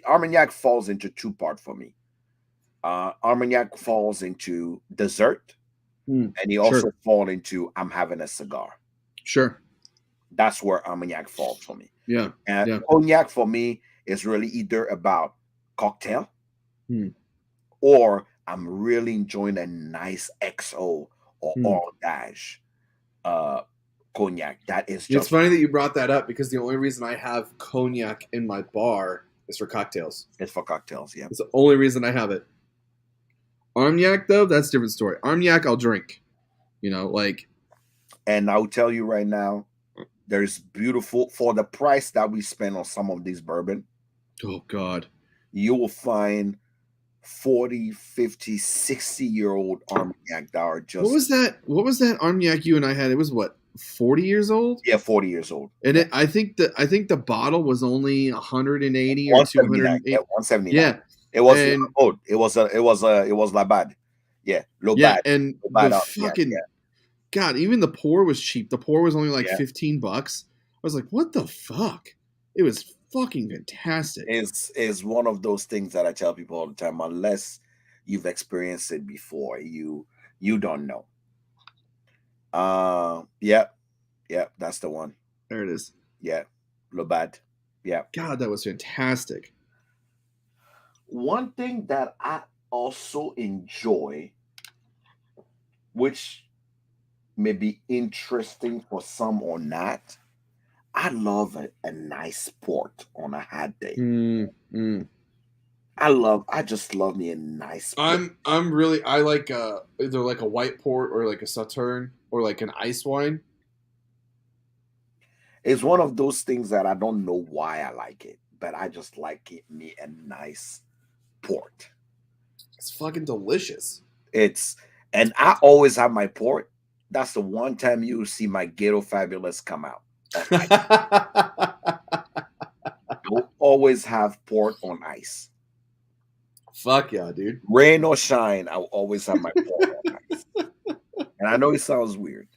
Armagnac falls into two parts for me. Armagnac falls into dessert, and he also fall into I'm having a cigar. Sure. That's where Armagnac falls for me. Yeah. And cognac for me is really either about cocktail, or I'm really enjoying a nice XO or hors d'âge cognac. That is just. It's funny that you brought that up, because the only reason I have cognac in my bar is for cocktails. It's for cocktails, yeah. It's the only reason I have it. Armagnac, though, that's a different story. Armagnac, I'll drink. And I'll tell you right now, there's beautiful, for the price that we spend on some of these bourbon. Oh, God. You will find 40, 50, 60-year-old Armagnac that are just. What was that Armagnac you and I had? It was what? 40 years old, Yeah, 40 years old. and I think the bottle was only 180 or 179. Yeah, 208. 179. Yeah, It was and it was Labad. Yeah, yeah, Lobad. and the Lobad. Yeah, yeah, fucking God, even the pour was cheap. The pour was only like yeah. $15. I was like, what the fuck? It was fucking fantastic. Is one of those things that I tell people all the time. Unless you've experienced it before, you don't know. Yep, yep, that's the one. There it is. Yeah, Lobad. Yeah. God, that was fantastic. One thing that I also enjoy, which may be interesting for some or not, I love a nice port on a hot day. Mm, mm. I just love me a nice port. I'm really I like either like a white port or like a Sauterne or like an ice wine. It's one of those things that I don't know why I like it, but I just like it me a nice port. It's fucking delicious. It's and I always have my port. That's the one time you see my Ghetto Fabulous come out. On ice. You'll always have port on ice. Fuck yeah, dude. Rain or shine, I'll always have my port on ice. And I know it sounds weird,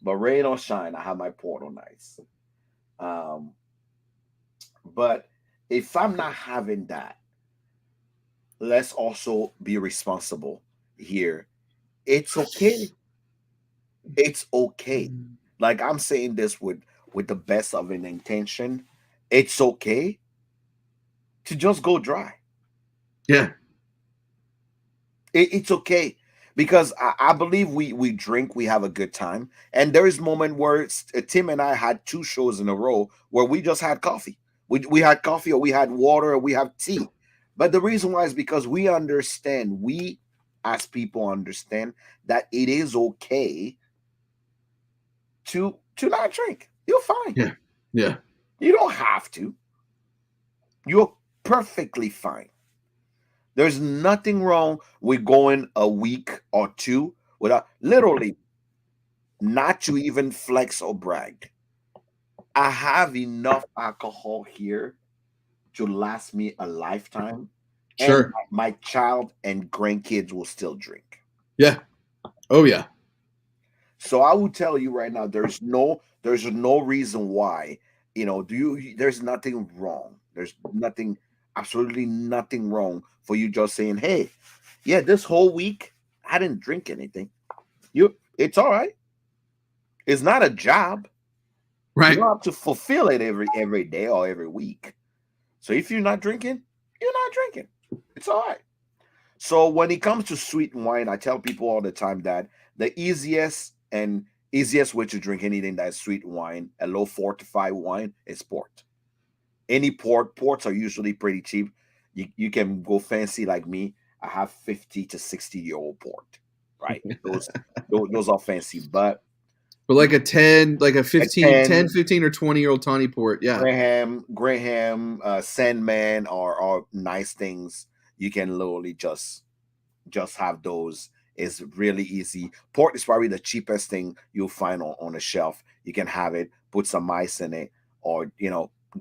but rain or shine, I have my port on ice. Um, but if I'm not having that, let's also be responsible here. It's okay. It's okay. Like I'm saying this with the best of an intention. It's okay to just go dry. Yeah. It's okay because I believe we drink, we have a good time, and there is moment where Tim and I had two shows in a row where we just had coffee. We had coffee or we had water or we have tea. But the reason why is because we understand, we as people understand that it is okay to not drink. You're fine. Yeah. Yeah. You don't have to. You're perfectly fine. There's nothing wrong with going a week or two without literally not to even flex or brag. I have enough alcohol here to last me a lifetime, and Sure. my child and grandkids will still drink. Yeah. Oh yeah. So I will tell you right now, there's no reason why, there's nothing wrong. There's nothing, absolutely nothing wrong for you just saying, hey, yeah, this whole week I didn't drink anything. It's all right. It's not a job. You Right. don't have to fulfill it every day or every week. So if you're not drinking, you're not drinking. It's all right. So when it comes to sweet wine, I tell people all the time that the easiest way to drink anything that is sweet wine, a low fortified wine, is port. Any ports are usually pretty cheap. You can go fancy like me. I have 50 to 60-year-old port, right? Those are fancy, but like a 10, like a 15, 10, 10 15 or 20-year-old Tawny Port. Yeah. Graham, Sandman are nice things. You can literally just have those. It's really easy. Port is probably the cheapest thing you'll find on a shelf. You can have it, put some ice in it, or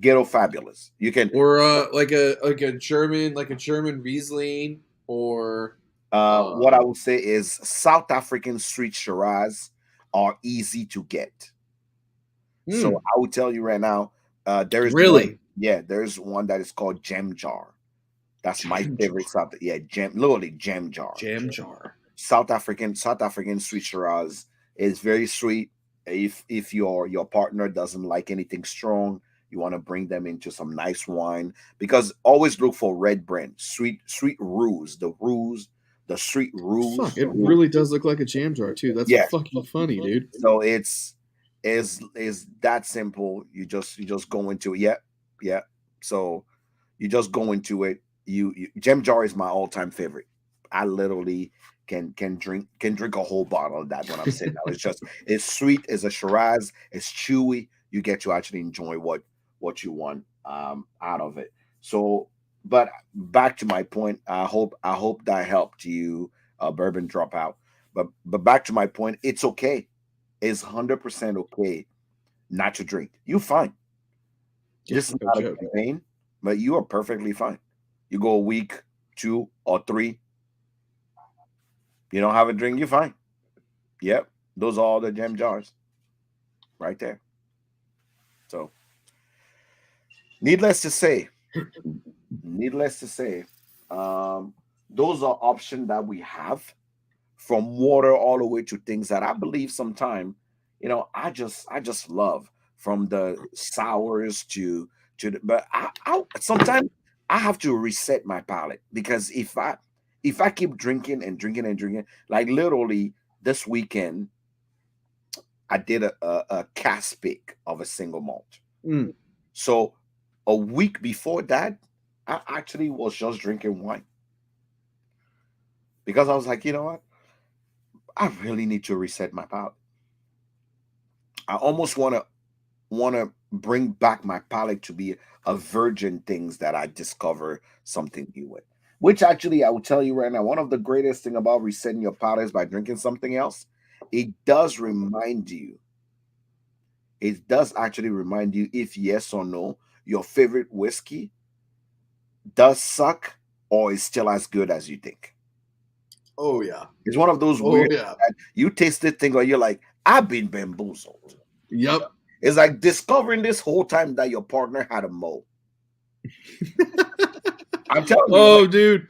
Ghetto Fabulous. You can Or like a German Riesling or what I would say is South African street Shiraz are easy to get. So I will tell you right now, there is really one, yeah, there's one that is called Gem Jar. That's my Gem favorite Jar. South. Yeah, literally Gem Jar. Jam jar. South African sweet Shiraz is very sweet. If your partner doesn't like anything strong, you want to bring them into some nice wine, because always look for red brand, sweet ruse, the sweet ruse. Fuck, it really does look like a jam jar too. That's Yeah. fucking funny, dude. So it's is that simple. You just go into it. Yeah. So you just go into it. You Gem Jar is my all-time favorite. I literally can drink a whole bottle of that when I'm sitting down. It's sweet, it's a Shiraz, it's chewy. You get to actually enjoy what you want out of it. So, but back to my point, I hope that helped you, Bourbon Dropout. But back to my point, it's okay. is 100% okay not to drink. You're fine. This is no not a joke. campaign, but you are perfectly fine. You go a week, 2 or 3, you don't have a drink, you're fine. Yep, those are all the gem jars right there. So, needless to say, needless to say, those are options that we have, from water all the way to things that I believe sometime, I just love, from the sours to the, but I sometimes I have to reset my palate, because if I keep drinking and drinking and drinking, like literally this weekend I did a cast pick of a single malt. Mm. So a week before that, I actually was just drinking wine, because I was like, you know what? I really need to reset my palate. I almost want to bring back my palate to be a virgin things that I discover something new with. Which actually, I will tell you right now, one of the greatest thing about resetting your palate is by drinking something else. It does remind you. It does actually remind you, if yes or no your favorite whiskey does suck or is still as good as you think. Oh yeah. It's one of those Oh weird yeah. that you taste this thing where you're like, I've been bamboozled. Yep. It's like discovering this whole time that your partner had a mole. I'm telling you. Oh, dude.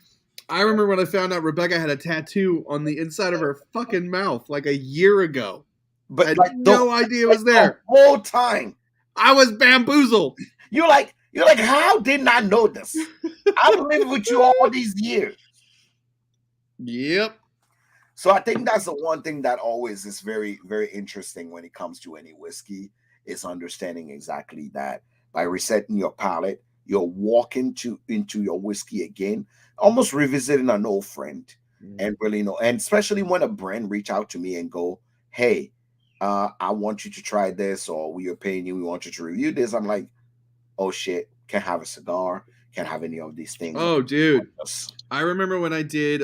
I remember when I found out Rebecca had a tattoo on the inside of her fucking mouth like a year ago. I But had like no idea it was there. the whole time. I was bamboozled. You're like, how didn't I know this? I've lived with you all these years. Yep. So I think that's the one thing that always is very, very interesting when it comes to any whiskey, is understanding exactly that by resetting your palate, you're walking into your whiskey again, almost revisiting an old friend, and really know. And especially when a brand reach out to me and go, "Hey, I want you to try this," or "We are paying you, we want you to review this." I'm like, "Oh shit, can't have a cigar, can't have any of these things." Oh, dude. I remember when I did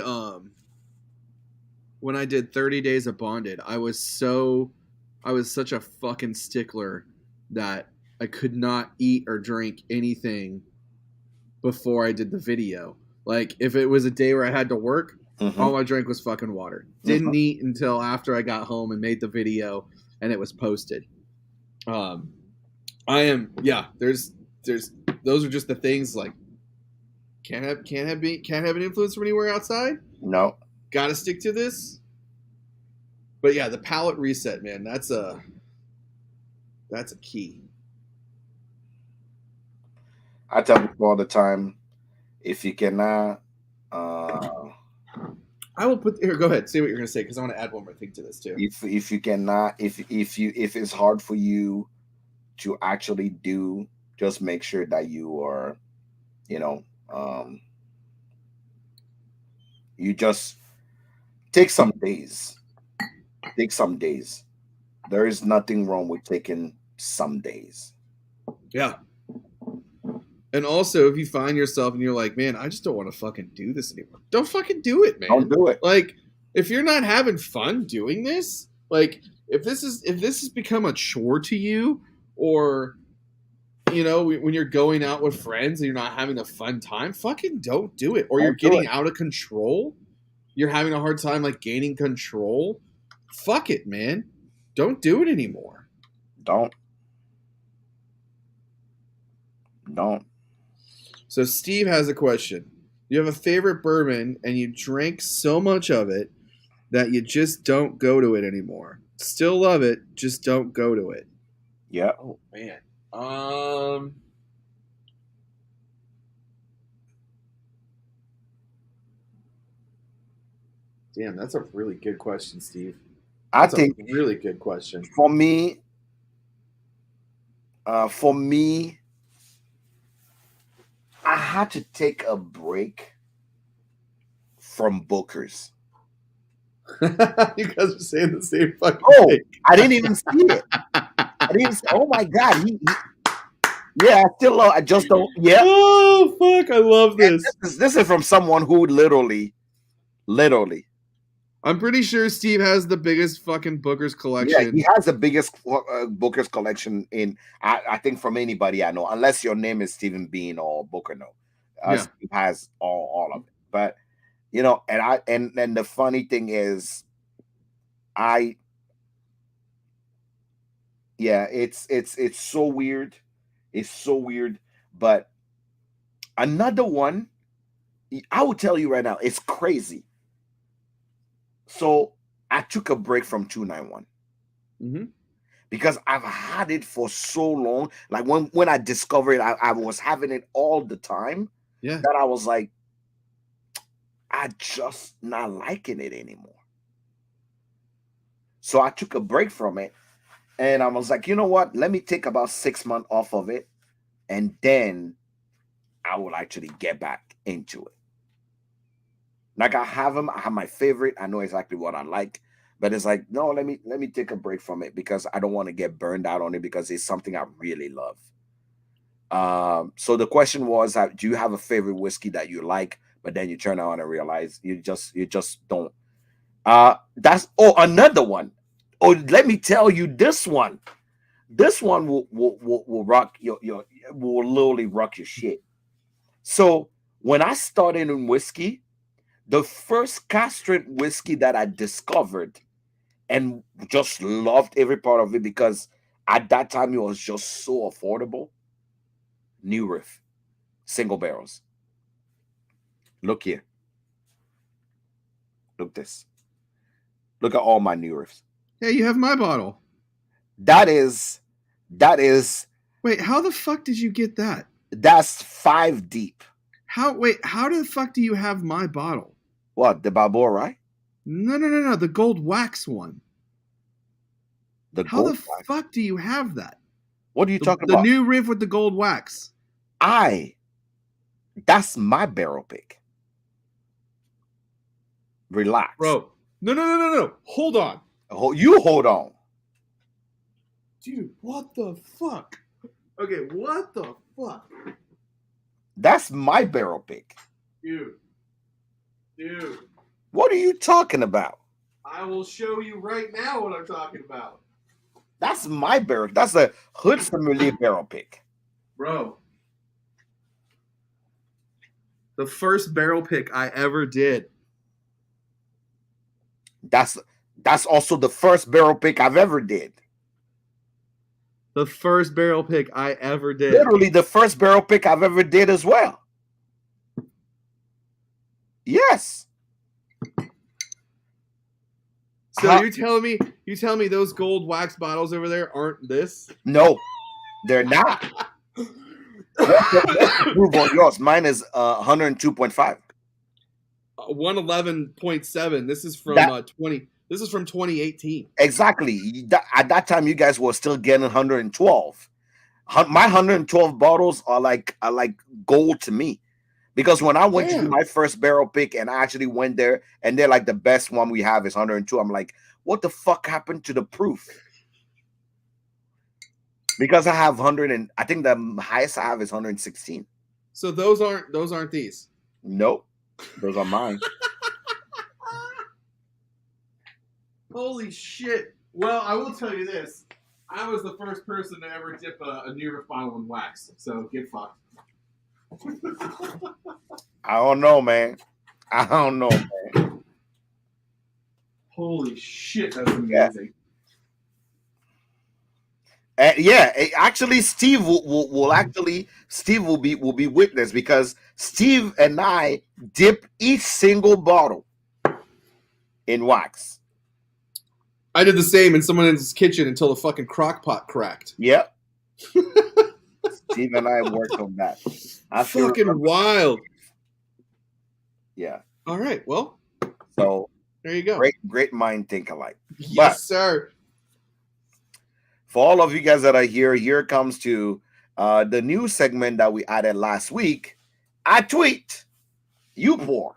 30 Days of Bonded, I was such a fucking stickler that I could not eat or drink anything before I did the video. Like, if it was a day where I had to work, all I drank was fucking water. Didn't eat until after I got home and made the video and it was posted. There's those are just the things, like, can't have an influence from anywhere outside. No. Gotta stick to this. But yeah, the palate reset, man, that's a key. I tell people all the time, if you cannot I will put here. Go ahead, say what you're gonna say, because I want to add one more thing to this too. if you cannot, if it's hard for you to actually do, just make sure that you are, you just take some days. Take some days. There is nothing wrong with taking some days. Yeah. And also, if you find yourself and you're like, man, I just don't want to fucking do this anymore, don't fucking do it, man. Don't do it. Like, if you're not having fun doing this, like, if this has become a chore to you, or when you're going out with friends and you're not having a fun time, fucking don't do it. Or you're getting out of control, you're having a hard time, like, gaining control, fuck it, man. Don't do it anymore. Don't. So Steve has a question. You have a favorite bourbon and you drank so much of it that you just don't go to it anymore. Still love it, just don't go to it. Yeah. Oh man. Damn, that's a really good question, Steve. That's I think a really good question. For me, I had to take a break from Booker's. You guys are saying the same fucking thing. I didn't even see it. Oh my god. Yeah, I just don't. Yeah. Oh fuck! I love this. This is from someone who literally I'm pretty sure Steve has the biggest fucking Booker's Yeah, collection. he has the biggest Booker's collection in, I think, from anybody I know, unless your name is Stephen Bean or Booker. No, Yeah. Steve has all of it. But and the funny thing is, I yeah, it's so weird, it's so weird. But another one, I will tell you right now, it's crazy. So I took a break from 291. Mm-hmm. Because I've had it for so long. Like when I discovered it, I was having it all the time. Yeah. That I was like, I just not liking it anymore. So I took a break from it, and I was like, you know what? Let me take about 6 months off of it, and then I will actually get back into it. Like I have them, I have my favorite. I know exactly what I like. But it's like, no, let me take a break from it because I don't want to get burned out on it because it's something I really love. So the question was, do you have a favorite whiskey that you like, but then you turn on and realize you just don't. That's another one. Oh, let me tell you this one. This one will rock your will literally rock your shit. So when I started in whiskey, the first castrate whiskey that I discovered and just loved every part of it because at that time it was just so affordable. New Riff, single barrels. Look here. Look this. Look at all my New Riffs. Hey, you have my bottle. That is. Wait, how the fuck did you get that? That's 5 deep. How the fuck do you have my bottle? What, the Balboa, right? No, the gold wax one. How the wax. fuck do you have that? What are you talking The about? New Riff with the gold wax. That's my barrel pick. Relax. Bro. No. Hold on. You hold on. Dude, what the fuck? Okay, what the fuck? That's my barrel pick. Dude. What are you talking about? I will show you right now what I'm talking about. That's my barrel. That's a Hood Sommelier barrel pick. Bro. The first barrel pick I ever did. That's also the first barrel pick I've ever did. The first barrel pick I ever did. Literally the first barrel pick I've ever did as well. Yes. So you telling me those gold wax bottles over there aren't this? No, they're not. Prove on yours. Mine is 102.5. 111.7. This is from 20. This is from 2018. Exactly. At that time, you guys were still getting 112. My 112 bottles are like gold to me, because when I went to do my first barrel pick and I actually went there and they're like, the best one we have is 102. I'm like, what the fuck happened to the proof? Because I have 100 and I think the highest I have is 116. So those aren't these. Nope, those are mine. Holy shit! Well, I will tell you this: I was the first person to ever dip a New Riff bottle in wax. So get fucked. I don't know, man. Holy shit, that's amazing. Actually, Steve will be witness, because Steve and I dip each single bottle in wax. I did the same in someone's kitchen until the fucking crock pot cracked. Yep. Steve and I worked on that. Fucking wild. Yeah. All right. Well, so there you go. Great mind think alike. Yes, sir. For all of you guys that are here comes to the new segment that we added last week. I tweet, you pour.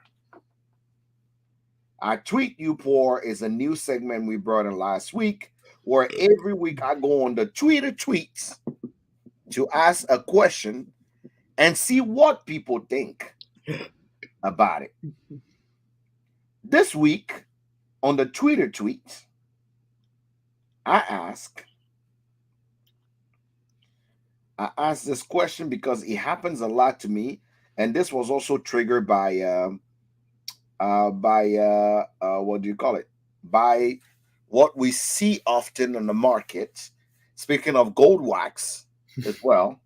I tweet, you pour is a new segment we brought in last week, where every week I go on the Twitter tweets to ask a question and see what people think about it. This week, On the Twitter tweet, I asked this question because it happens a lot to me, and this was also triggered by what do you call it? By what we see often in the market. Speaking of gold wax as well,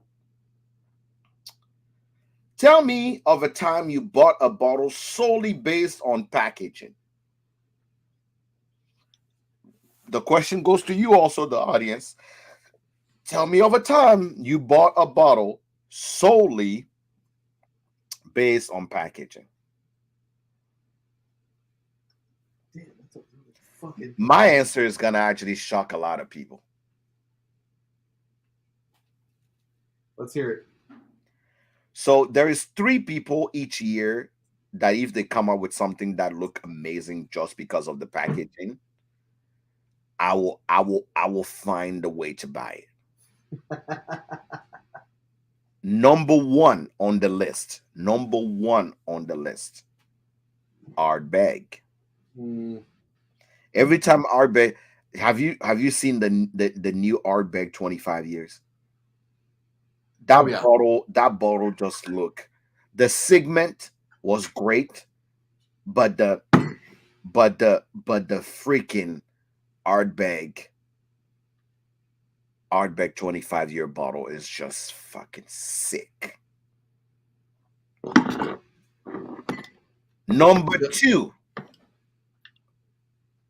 tell me of a time you bought a bottle solely based on packaging. The question goes to you also, the audience. Tell me of a time you bought a bottle solely based on packaging. Damn, that's a really fucking. My answer is gonna actually shock a lot of people. Let's hear it. So there is 3 people each year that if they come up with something that look amazing just because of the packaging, I will find a way to buy it. Number one on the list. Ardbeg. Every time Ardbeg, have you seen the new Ardbeg 25 years? That bottle just look. The segment was great, but the freaking Ardbeg 25-year bottle is just fucking sick. Number 2,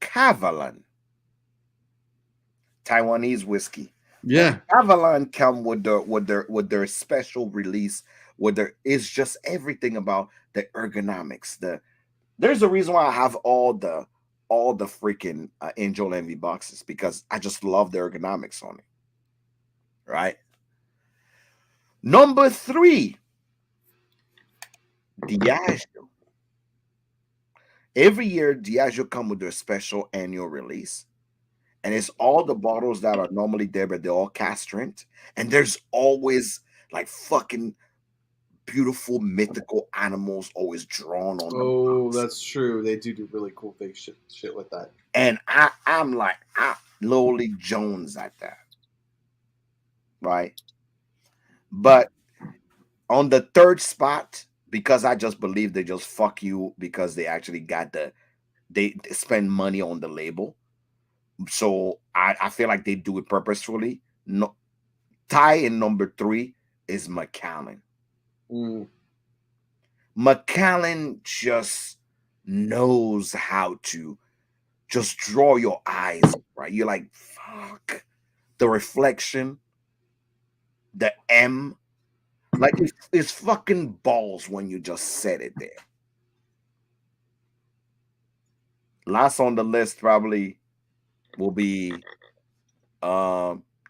Kavalan, Taiwanese whiskey. Yeah, Avalon come with their special release, it's just everything about the ergonomics. There's a reason why I have all the freaking Angel Envy boxes, because I just love the ergonomics on it. Right. Number 3, Diageo. Every year, Diageo come with their special annual release. And it's all the bottles that are normally there, but they're all cast strength. And there's always like fucking beautiful mythical animals always drawn on. Oh, that's true. They do really cool things, shit with that. And I'm like, Lowly Jones at that, right? But on the 3rd spot, because I just believe they just fuck you because they actually got they spend money on the label. So I feel like they do it purposefully. No, tie in number 3 is Macallan. Macallan just knows how to just draw your eyes, right? You're like, fuck. The reflection, the M, like it's fucking balls when you just said it there. Last on the list probably will be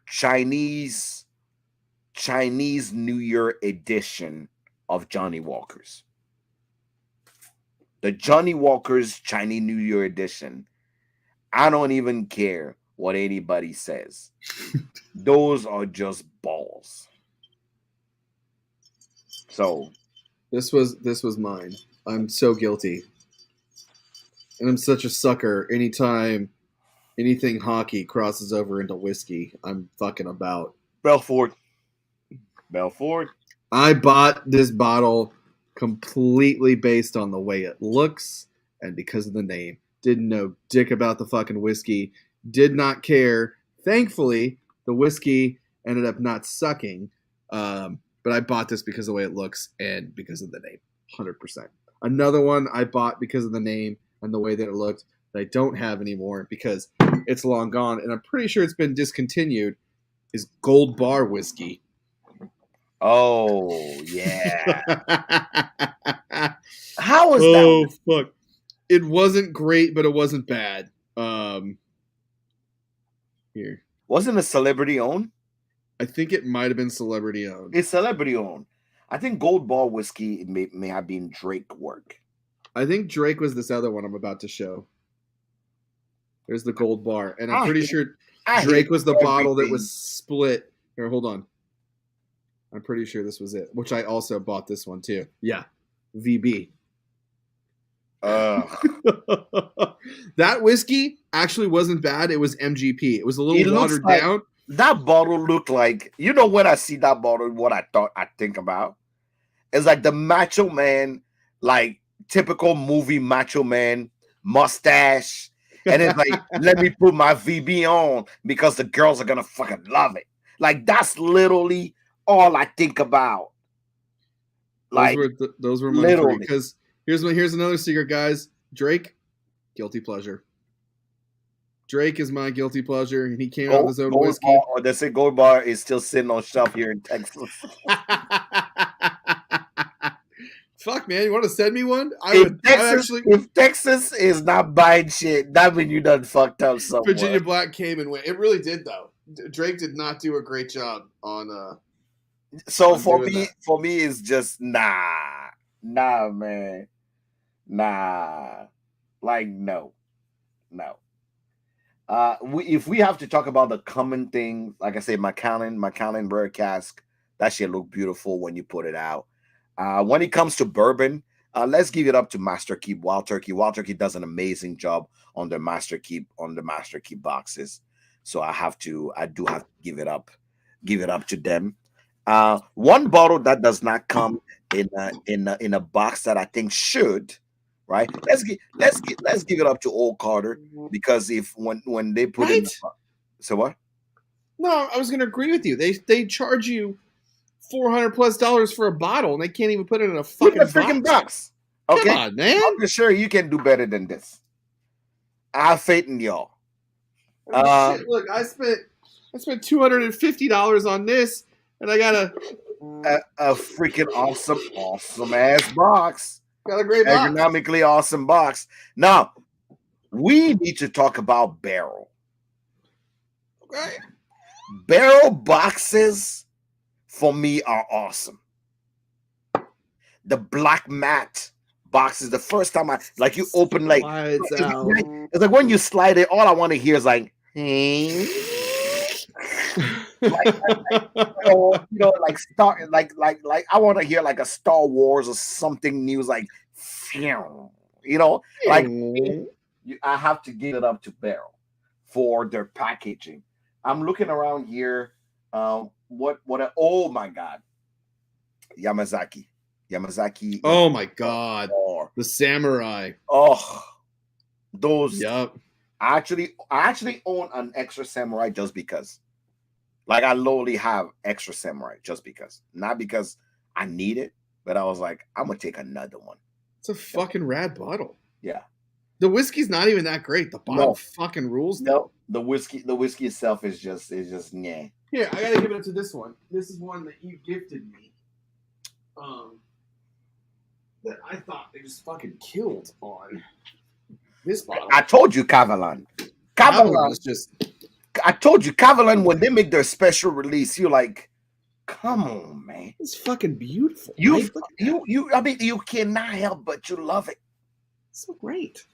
Chinese New Year edition of Johnny Walker's. The Johnny Walker's Chinese New Year edition. I don't even care what anybody says. Those are just balls. So this was mine. I'm so guilty. And I'm such a sucker. Anytime anything hockey crosses over into whiskey, I'm fucking about. Belfort. I bought this bottle completely based on the way it looks and because of the name. Didn't know dick about the fucking whiskey. Did not care. Thankfully, the whiskey ended up not sucking. But I bought this because of the way it looks and because of the name. 100%. Another one I bought because of the name and the way that it looked that I don't have anymore because it's long gone, and I'm pretty sure it's been discontinued, is Gold Bar whiskey. Oh, yeah. How was that? Oh, fuck. It wasn't great, but it wasn't bad. Here. Wasn't a celebrity owned? I think it might have been celebrity owned. It's celebrity owned. I think Gold Bar whiskey may have been Drake work. I think Drake was this other one I'm about to show. There's the Gold Bar. And I'm pretty sure Drake was the bottle that was split. Here, hold on. I'm pretty sure this was it, which I also bought this one too. Yeah. VB. That whiskey actually wasn't bad. It was MGP. It was a It little looks watered like- down. That bottle looked like, when I see that bottle, what I think about? It's like the Macho Man, like typical movie Macho Man mustache. And it's like, let me put my VB on because the girls are gonna fucking love it. Like that's literally all I think about. Like Those were my literally. three. Because here's another secret, guys. Drake, guilty pleasure. Drake is my guilty pleasure, and he came out with his own whiskey. Bar, or they say Gold Bar is still sitting on shelf here in Texas. Fuck, man, you want to send me one? If Texas is not buying shit, that means you done fucked up somewhere. Virginia Black came and went. It really did, though. Drake did not do a great job on. So for me, it's just nah, man, nah, like no. If we have to talk about the common thing, like I say, Macallan Rare Cask, that shit look beautiful when you put it out. When it comes to bourbon, let's give it up to Master Keep Wild Turkey. Wild Turkey does an amazing job on the Master Keep boxes. So I do have to give it up to them. One bottle that does not come in a box that I think should, right? Let's give it up to Old Carter, because when they put in so what? No, I was going to agree with you. They charge you $400+ for a bottle, and they can't even put it in a fucking box. Okay, come on, man. I'm sure you can do better than this. I have faith in y'all. Shit, look, I spent $250 on this, and I got a freaking awesome ass box. Got a great box. Ergonomically awesome box. Now, we need to talk about barrel. Okay. Barrel boxes, for me, are awesome. The black matte boxes, the first time you open, like, it's like when you slide it, all I want to hear is like, hey. like I want to hear like a Star Wars or something new, like, I have to give it up to Barrel for their packaging. I'm looking around here. Oh my God, Yamazaki. Oh my God, the Samurai. Oh, those. Yep. I actually own an extra Samurai just because. Like, I literally have extra Samurai just because. Not because I need it, but I was like, I'm gonna take another one. It's a fucking rad bottle. Yeah. The whiskey's not even that great. The bottle fucking rules. No, the whiskey itself is just yeah. Here, I gotta give it up to this one. This is one that you gifted me. That I thought they just fucking killed on this bottle. I told you, Kavalan is just. I told you, Kavalan, when they make their special release, you're like, come on, man. It's fucking beautiful. I mean, you cannot help but you love it. It's so great.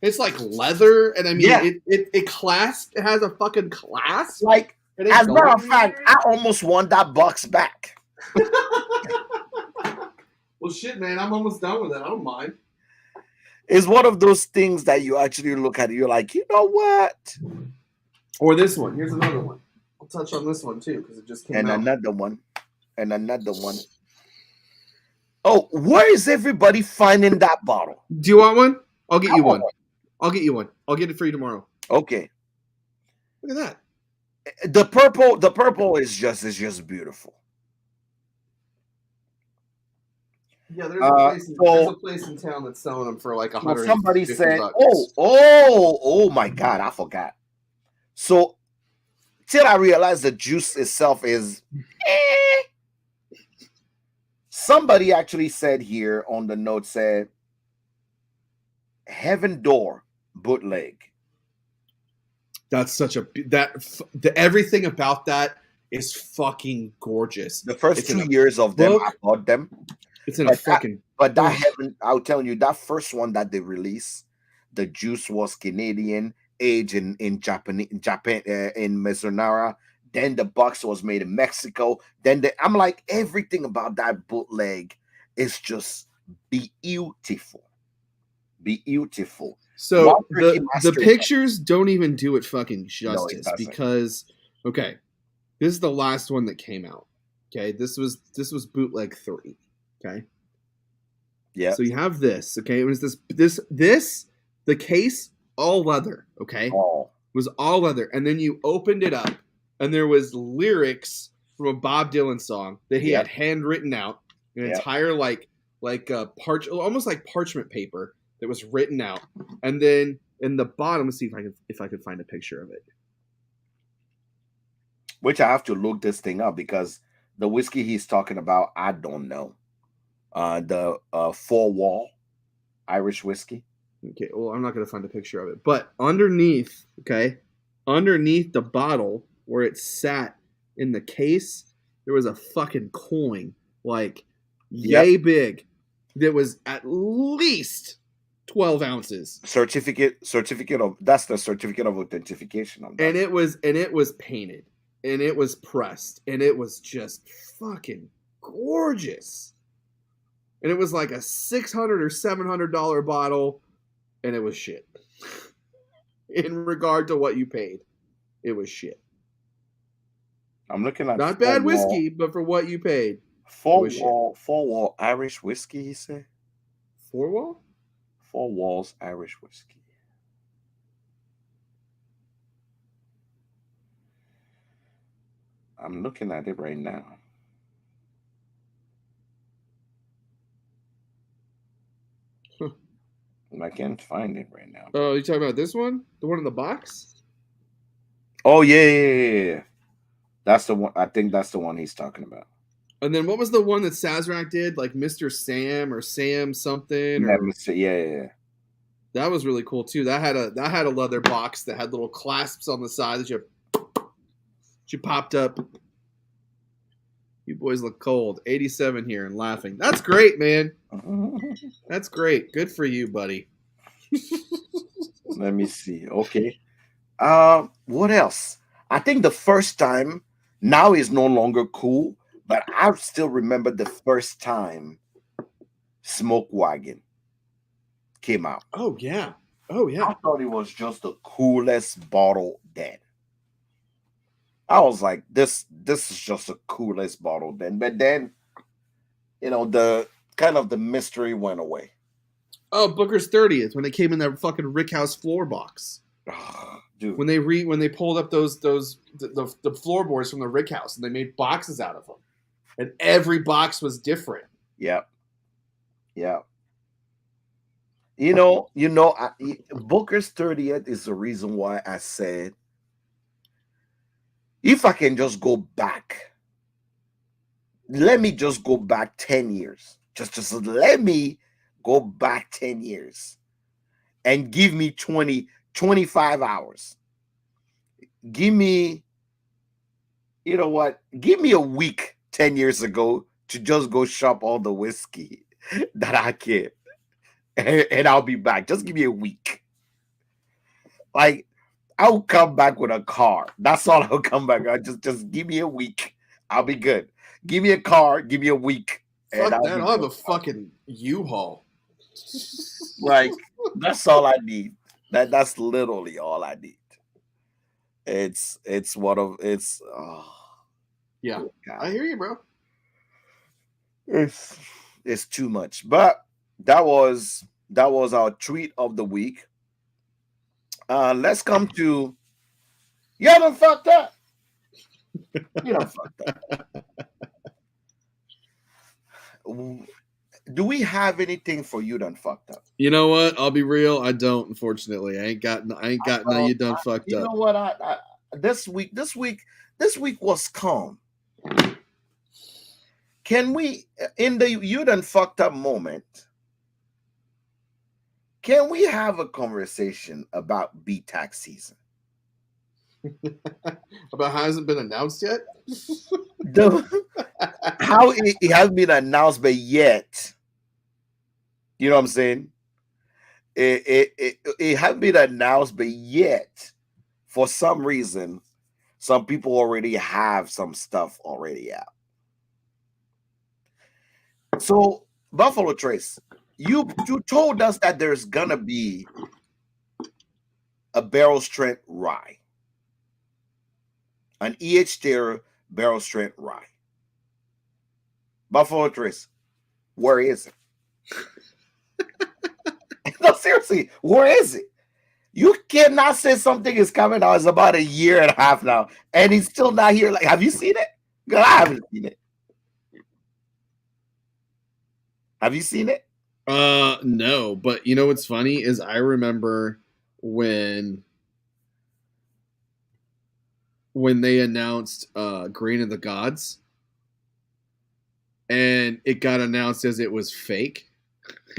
It's like leather, and I mean, it clasp. It has a fucking clasp. Like, as a matter of fact, I almost won that box back. Well, shit, man, I'm almost done with it. I don't mind. It's one of those things that you actually look at it, you're like, you know what? Or this one. Here's another one. I'll touch on this one too because it just came out. And another one. Oh, where is everybody finding that bottle? Do you want one? I'll get you one. I'll get you one. I'll get it for you tomorrow. Okay. Look at that. The purple is just beautiful. Yeah, there's a place in town that's selling them for like $100. Somebody said, "Oh my God, I forgot." So till I realized the juice itself is. Somebody actually said here on the note said, "Heaven Door bootleg." That's such everything about that is fucking gorgeous. The first 2 years of them, I bought them. It's in a fucking. But Heaven, I'll tell you, that first one that they released, the juice was Canadian, aged in Japan, in Mizunara. Then the box was made in Mexico. Then I'm like, everything about that bootleg is just beautiful. beautiful. So Wild Turkey the Master, pictures don't even do it fucking no, it justice doesn't. because okay, this is the last one that came out. Okay, this was bootleg 3. Okay. Yeah, So you have this, okay? It was the case all leather, okay? all. It was all leather, and then you opened it up, and there was lyrics from a Bob Dylan song that he had Yep. handwritten out, an Yep. entire almost like parchment paper that was written out, and then in the bottom, let's see if I could find a picture of it. Which I have to look this thing up because the whiskey he's talking about, I don't know. The 4 Wall Irish whiskey. Okay, well, I'm not going to find a picture of it. But underneath, okay, underneath the bottle where it sat in the case, there was a fucking coin, like, yay big, that was at least 12 ounces. Certificate of, that's the certificate of authentication of that. And it was painted, and it was pressed, and it was just fucking gorgeous. And it was like a $600 or $700 bottle, and it was shit. In regard to what you paid, it was shit. I'm looking at Not bad whiskey, but for what you paid, 4 Wall Irish whiskey. He said 4 Wall. 4 Walls Irish whiskey. I'm looking at it right now. I can't find it right now. Oh, you talking about this one? The one in the box? Oh yeah. That's the one. I think that's the one he's talking about. And then what was the one that Sazerac did? Like Mr. Sam or Sam something? Yeah, Or... yeah. That was really cool too. That had a leather box that had little clasps on the side that you popped up. You boys look cold. 87 here and laughing. That's great, man. That's great. Good for you, buddy. Let me see. Okay. What else? I think the first time now is no longer cool, but I still remember the first time Smoke Wagon came out. Oh yeah. Oh yeah. I thought it was just the coolest bottle then. I was like, this is just the coolest bottle then. But then, the kind of the mystery went away. Oh, Booker's 30th when they came in that fucking Rick House floor box. Dude. When they pulled up the floorboards from the Rick House and they made boxes out of them, and every box was different. Yep. Booker's 30th is the reason why I said, if I can just go back, let me just go back 10 years. Just let me go back 10 years and give me 25 hours. Give me, you know what? Give me a week 10 years ago to just go shop all the whiskey that I can. And I'll be back. Just give me a week. Like, I'll come back with a car. That's all I'll come back. Just give me a week. I'll be good. Give me a car. Give me a week. Fuck that. I'll have a fucking U-Haul. Like, that's all I need. That's literally all I need. It's yeah. God. I hear you, bro. It's too much. But that was our tweet of the week. Let's come to you done fucked up. You done fucked up. Do we have anything for you done fucked up? You know what? I'll be real. I don't. Unfortunately, I ain't got no. You done fucked up. You know what? I this week was calm. Can we, in the you done fucked up moment, can we have a conversation about B-tax season? About how it hasn't been announced yet? How it hasn't been announced, but yet, you know what I'm saying? It hasn't been announced, but yet, for some reason, some people already have some stuff already out. So, Buffalo Trace, You told us that there's gonna be a barrel strength rye, an EH Taylor barrel strength rye. Buffalo Trace, where is it? No, seriously, where is it? You cannot say something is coming out. It's about a year and a half now, and he's still not here. Like, have you seen it? Girl, I haven't seen it. Have you seen it? No, but you know what's funny is I remember when they announced Grain of the Gods, and it got announced as it was fake,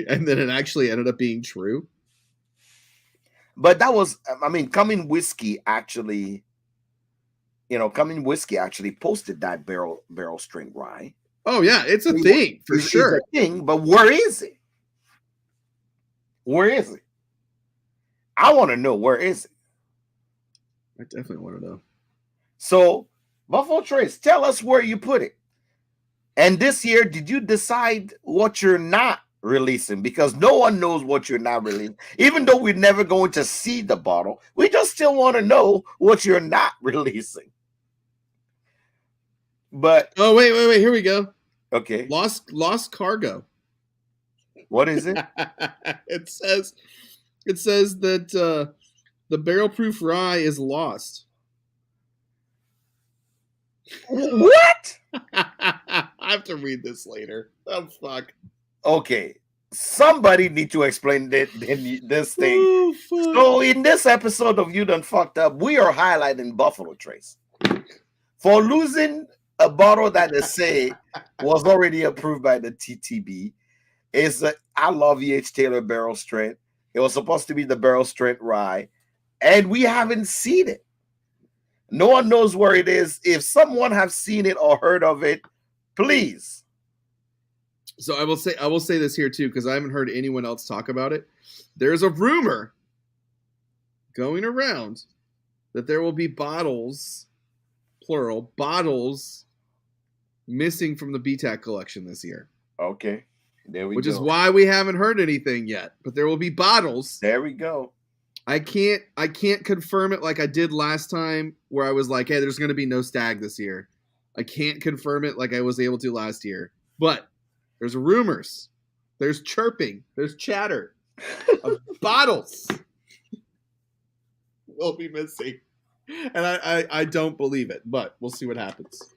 and then it actually ended up being true. But that was, I mean, Coming Whiskey actually, Coming Whiskey actually posted that barrel string rye. Oh yeah, it's a thing for sure. It's a thing, but where is it? Where is it? I want to know, where is it? I definitely want to know. So, Buffalo Trace, tell us where you put it. And this year, did you decide what you're not releasing? Because no one knows what you're not releasing. Even though we're never going to see the bottle, we just still want to know what you're not releasing. But oh wait, here we go. Okay. Lost cargo. What is it? It says that the barrel proof rye is lost. What? I have to read this later. Oh fuck. Okay. Somebody need to explain this thing. Oh, so in this episode of You Done Fucked Up, we are highlighting Buffalo Trace for losing a bottle that they say was already approved by the TTB. Is I love EH Taylor barrel strength. It was supposed to be the barrel strength rye, and we haven't seen it. No one knows where it is. If someone have seen it or heard of it, please. So I will say this here too, because I haven't heard anyone else talk about it. There's a rumor going around that there will be bottles, plural, bottles missing from the BTAC collection this year. Okay. There we go. Which is why we haven't heard anything yet. But there will be bottles. There we go. I can't confirm it like I did last time, where I was like, hey, there's going to be no stag this year. I can't confirm it like I was able to last year. But there's rumors. There's chirping. There's chatter of bottles will be missing. And I don't believe it, but we'll see what happens.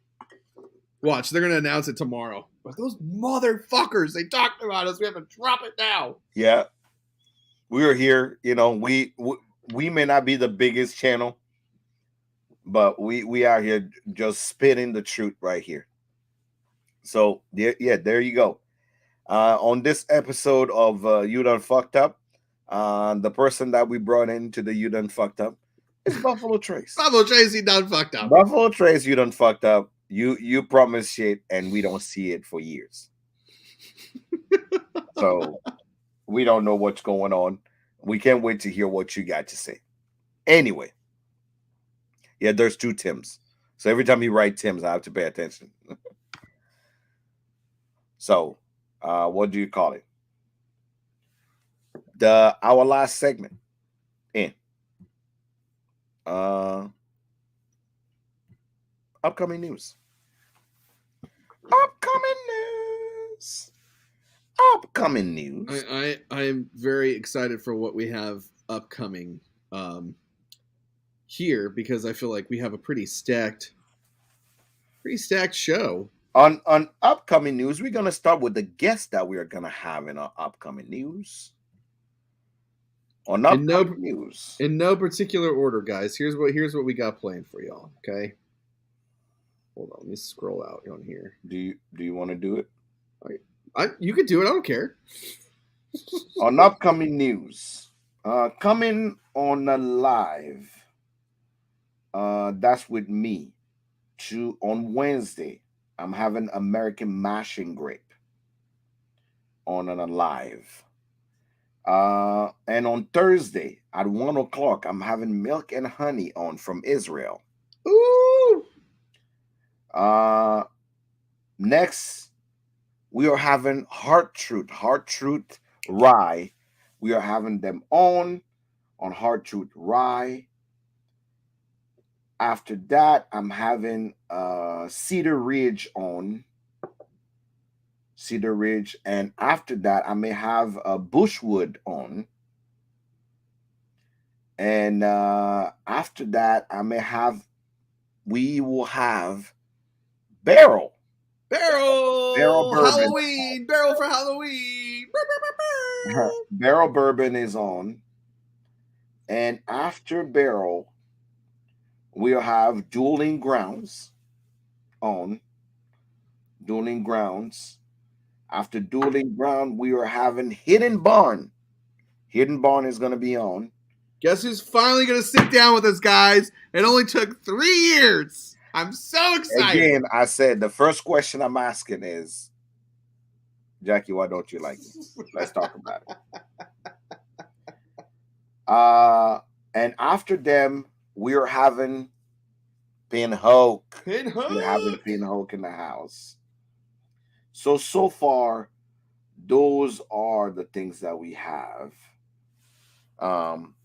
Watch, they're going to announce it tomorrow. But those motherfuckers, they talked about us. We have to drop it now. Yeah. We are here. We may not be the biggest channel, but we are here just spitting the truth right here. So, yeah, there you go. On this episode of You Done Fucked Up, the person that we brought into the You Done Fucked Up is Buffalo Trace. Buffalo Trace, you done fucked up. Buffalo Trace, you done fucked up. You promise shit, and we don't see it for years. So we don't know what's going on. We can't wait to hear what you got to say. Anyway, yeah, there's two Tims. So every time you write Tims, I have to pay attention. So, what do you call it? Our last segment in upcoming news. Upcoming news. I'm very excited for what we have upcoming here, because I feel like we have a pretty stacked show. On upcoming news, we're gonna start with the guest that we are gonna have in our upcoming news. On upcoming news, in no particular order, guys. Here's what we got planned for y'all. Okay. Hold on, let me scroll out on here. Do you want to do it? You can do it. I don't care. On upcoming news, coming on a live. That's with me. On Wednesday, I'm having American Mashing Grape on a live. And on Thursday at 1:00, I'm having Milk and Honey on from Israel. Ooh. Next, we are having Heart Truth Rye. We are having them on Hard Truth Rye. After that, I'm having Cedar Ridge on Cedar Ridge, and after that, I may have Bushwood on, and after that, we will have Barrel Barrel Barrel Bourbon. Halloween. Barrel for Halloween. Barrel Bourbon is on, and after Barrel, we'll have Dueling Grounds on. Dueling Grounds. After Dueling Ground, we are having Hidden Barn. Hidden Barn is going to be on. Guess who's finally going to sit down with us, guys? It only took 3 years. I'm so excited. Again, I said the first question I'm asking is, Jackie, why don't you like me? Let's talk about it. And after them, we are having Pinhook. We're having Pinhook in the house. So far, those are the things that we have on.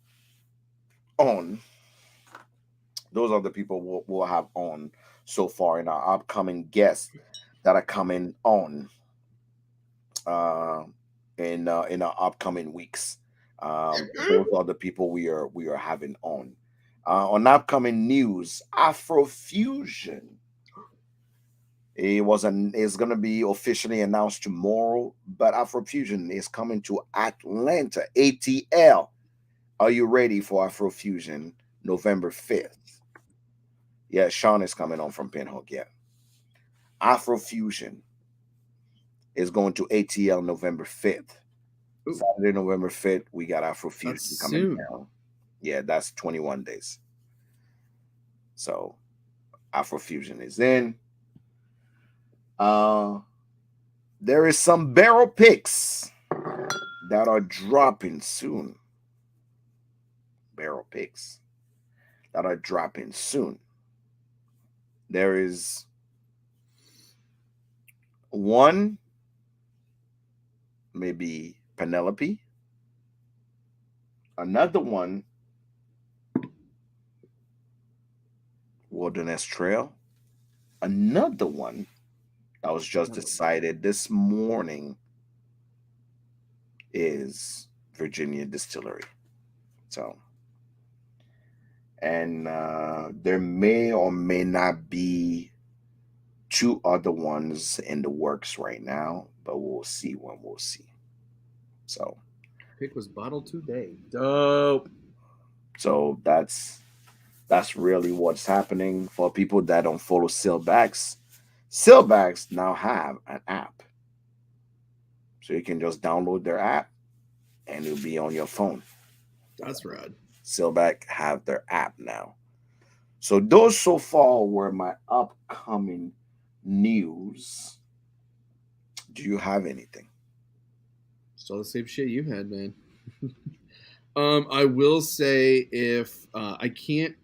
Those are the people we'll have on so far in our upcoming guests that are coming on in our upcoming weeks. Those are the people we are having on. On upcoming news, Afrofusion. It's going to be officially announced tomorrow, but Afrofusion is coming to Atlanta, ATL. Are you ready for Afrofusion November 5th? Yeah, Sean is coming on from Pinhook. Yeah. Afrofusion is going to ATL November 5th. Ooh. Saturday, November 5th, we got Afrofusion coming down. Yeah, that's 21 days. So Afrofusion is in. There is some barrel picks that are dropping soon. Barrel picks that are dropping soon. There is one, maybe Penelope. Another one, Wilderness Trail. Another one that was just decided this morning is Virginia Distillery. So, and there may or may not be 2 other ones in the works right now, but we'll see when we'll see. So, pick was bottled today. Dope. So that's really what's happening for people that don't follow Sealbacks. Sealbacks now have an app, so you can just download their app, and it'll be on your phone. That's rad. Sealback have their app now. So those so far were my upcoming news. Do you have anything? Still the same shit you had, man. I will say if I can't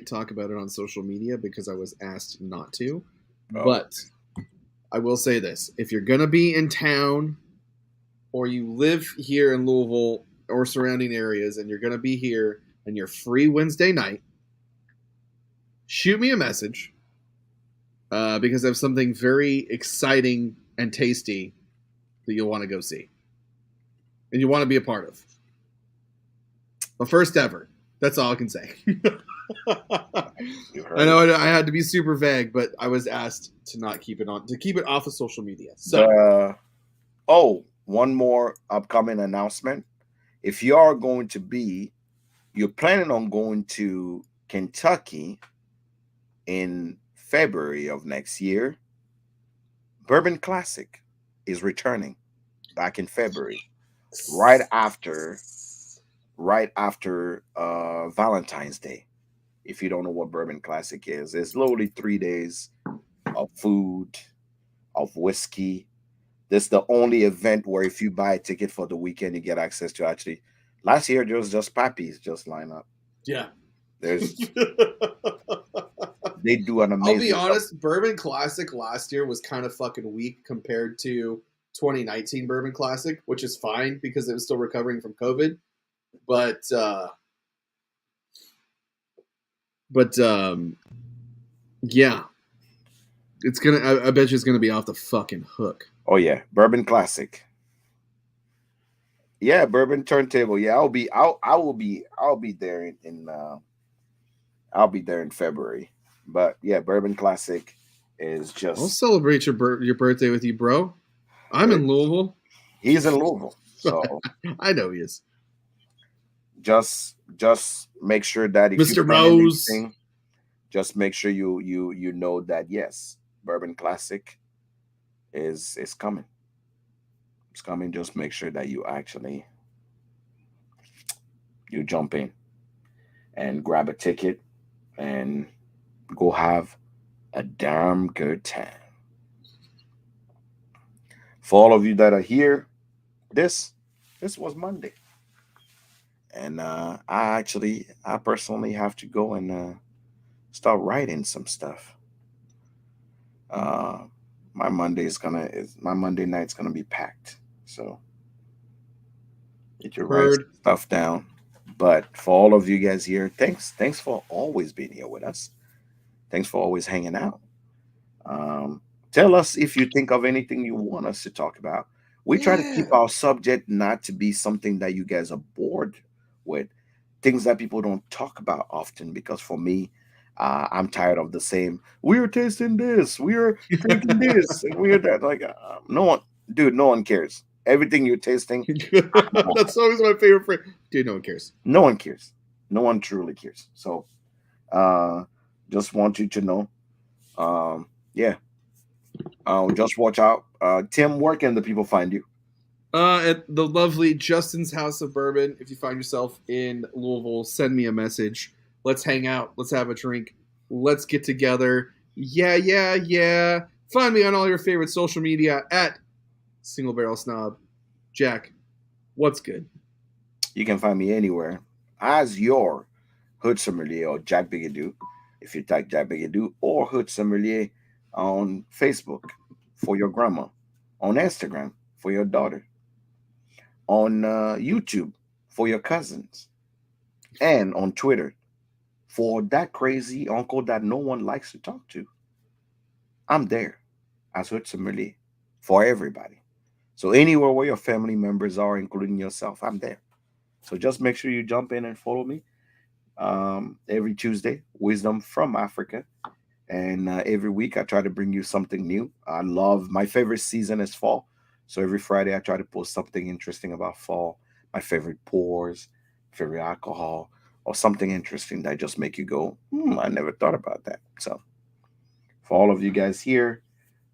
talk about it on social media because I was asked not to. Oh. But I will say this: if you're gonna be in town, or you live here in Louisville or surrounding areas, and you're gonna be here and you're free Wednesday night, shoot me a message because I have something very exciting and tasty that you'll want to go see and you want to be a part of. The first ever. That's all I can say. I know I had to be super vague, but I was asked to keep it off of social media. So, one more upcoming announcement. If you're planning on going to Kentucky in February of next year, Bourbon Classic is returning back in February, right after Valentine's Day. If you don't know what Bourbon Classic is, it's literally 3 days of food, of whiskey. This is the only event where if you buy a ticket for the weekend, you get access to actually. Last year, there was just pappies just line up. Yeah. They do an amazing. I'll be honest, Bourbon Classic last year was kind of fucking weak compared to 2019 Bourbon Classic, which is fine because it was still recovering from COVID. But yeah, it's gonna. I bet you it's gonna be off the fucking hook. Oh yeah, Bourbon Classic. Yeah, Bourbon Turntable. Yeah, I'll be there I'll be there in February. But yeah, Bourbon Classic is I'll just celebrate your birthday with you, bro. I'm in Louisville. he's in Louisville. So I know he is. just make sure that if you Mr. plan Rose. anything, just make sure you know that yes, Bourbon Classic is coming. It's coming. Just make sure that you jump in and grab a ticket and go have a damn good time. For all of you that are here, this was Monday, and I personally have to go and start writing some stuff. Uh, my Monday night's gonna be packed, so get your write Heard. stuff down. But for all of you guys here, thanks for always being here with us. Thanks for always hanging out. Um, Tell us if you think of anything you want us to talk about. We try to keep Yeah. our subject not to be something that you guys are bored with, things that people don't talk about often. Because for me, I'm tired of the same. We're tasting this, we're drinking this, and we're that. Like, no one, dude, no one cares. Everything you're tasting, That's always my favorite phrase. Dude, no one cares. no one cares. No one truly cares. So, uh, just want you to know, yeah. Just watch out. Tim, where can the people find you? At the lovely Justin's House of Bourbon. If you find yourself in Louisville, send me a message. Let's hang out. Let's have a drink. Let's get together. Yeah. Find me on all your favorite social media at Single Barrel Snob. Jack, what's good? You can find me anywhere as your Hood Sommelier or Jack Bigadoo. If you type Jack Bigadoo or Hood Sommelier on Facebook for your grandma, on Instagram for your daughter, on YouTube for your cousins, and on Twitter for that crazy uncle that no one likes to talk to. I'm there as Hood Sommelier for everybody. So anywhere where your family members are, including yourself, I'm there. So just make sure you jump in and follow me every Tuesday, Wisdom from Africa. And every week I try to bring you something new. I love my favorite season is fall. So every Friday I try to post something interesting about fall, my favorite pours, favorite alcohol, or something interesting that just make you go, I never thought about that. So for all of you guys here,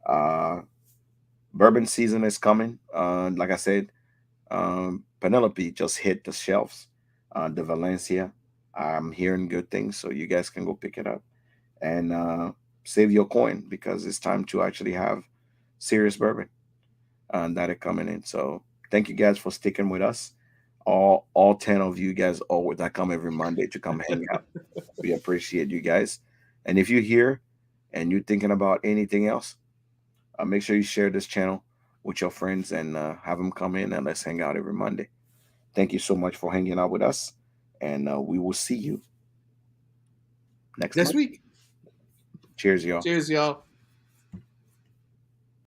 uh, bourbon season is coming. Like I said, Penelope just hit the shelves. The Valencia. I'm hearing good things, so you guys can go pick it up and save your coin because it's time to actually have serious bourbon that are coming in. So thank you guys for sticking with us. All 10 of you guys always that come every Monday to come hang out. We appreciate you guys. And if you're here and you're thinking about anything else, make sure you share this channel with your friends and have them come in and let's hang out every Monday. Thank you so much for hanging out with us, and we will see you next Next month. week. Cheers, y'all. Cheers, y'all.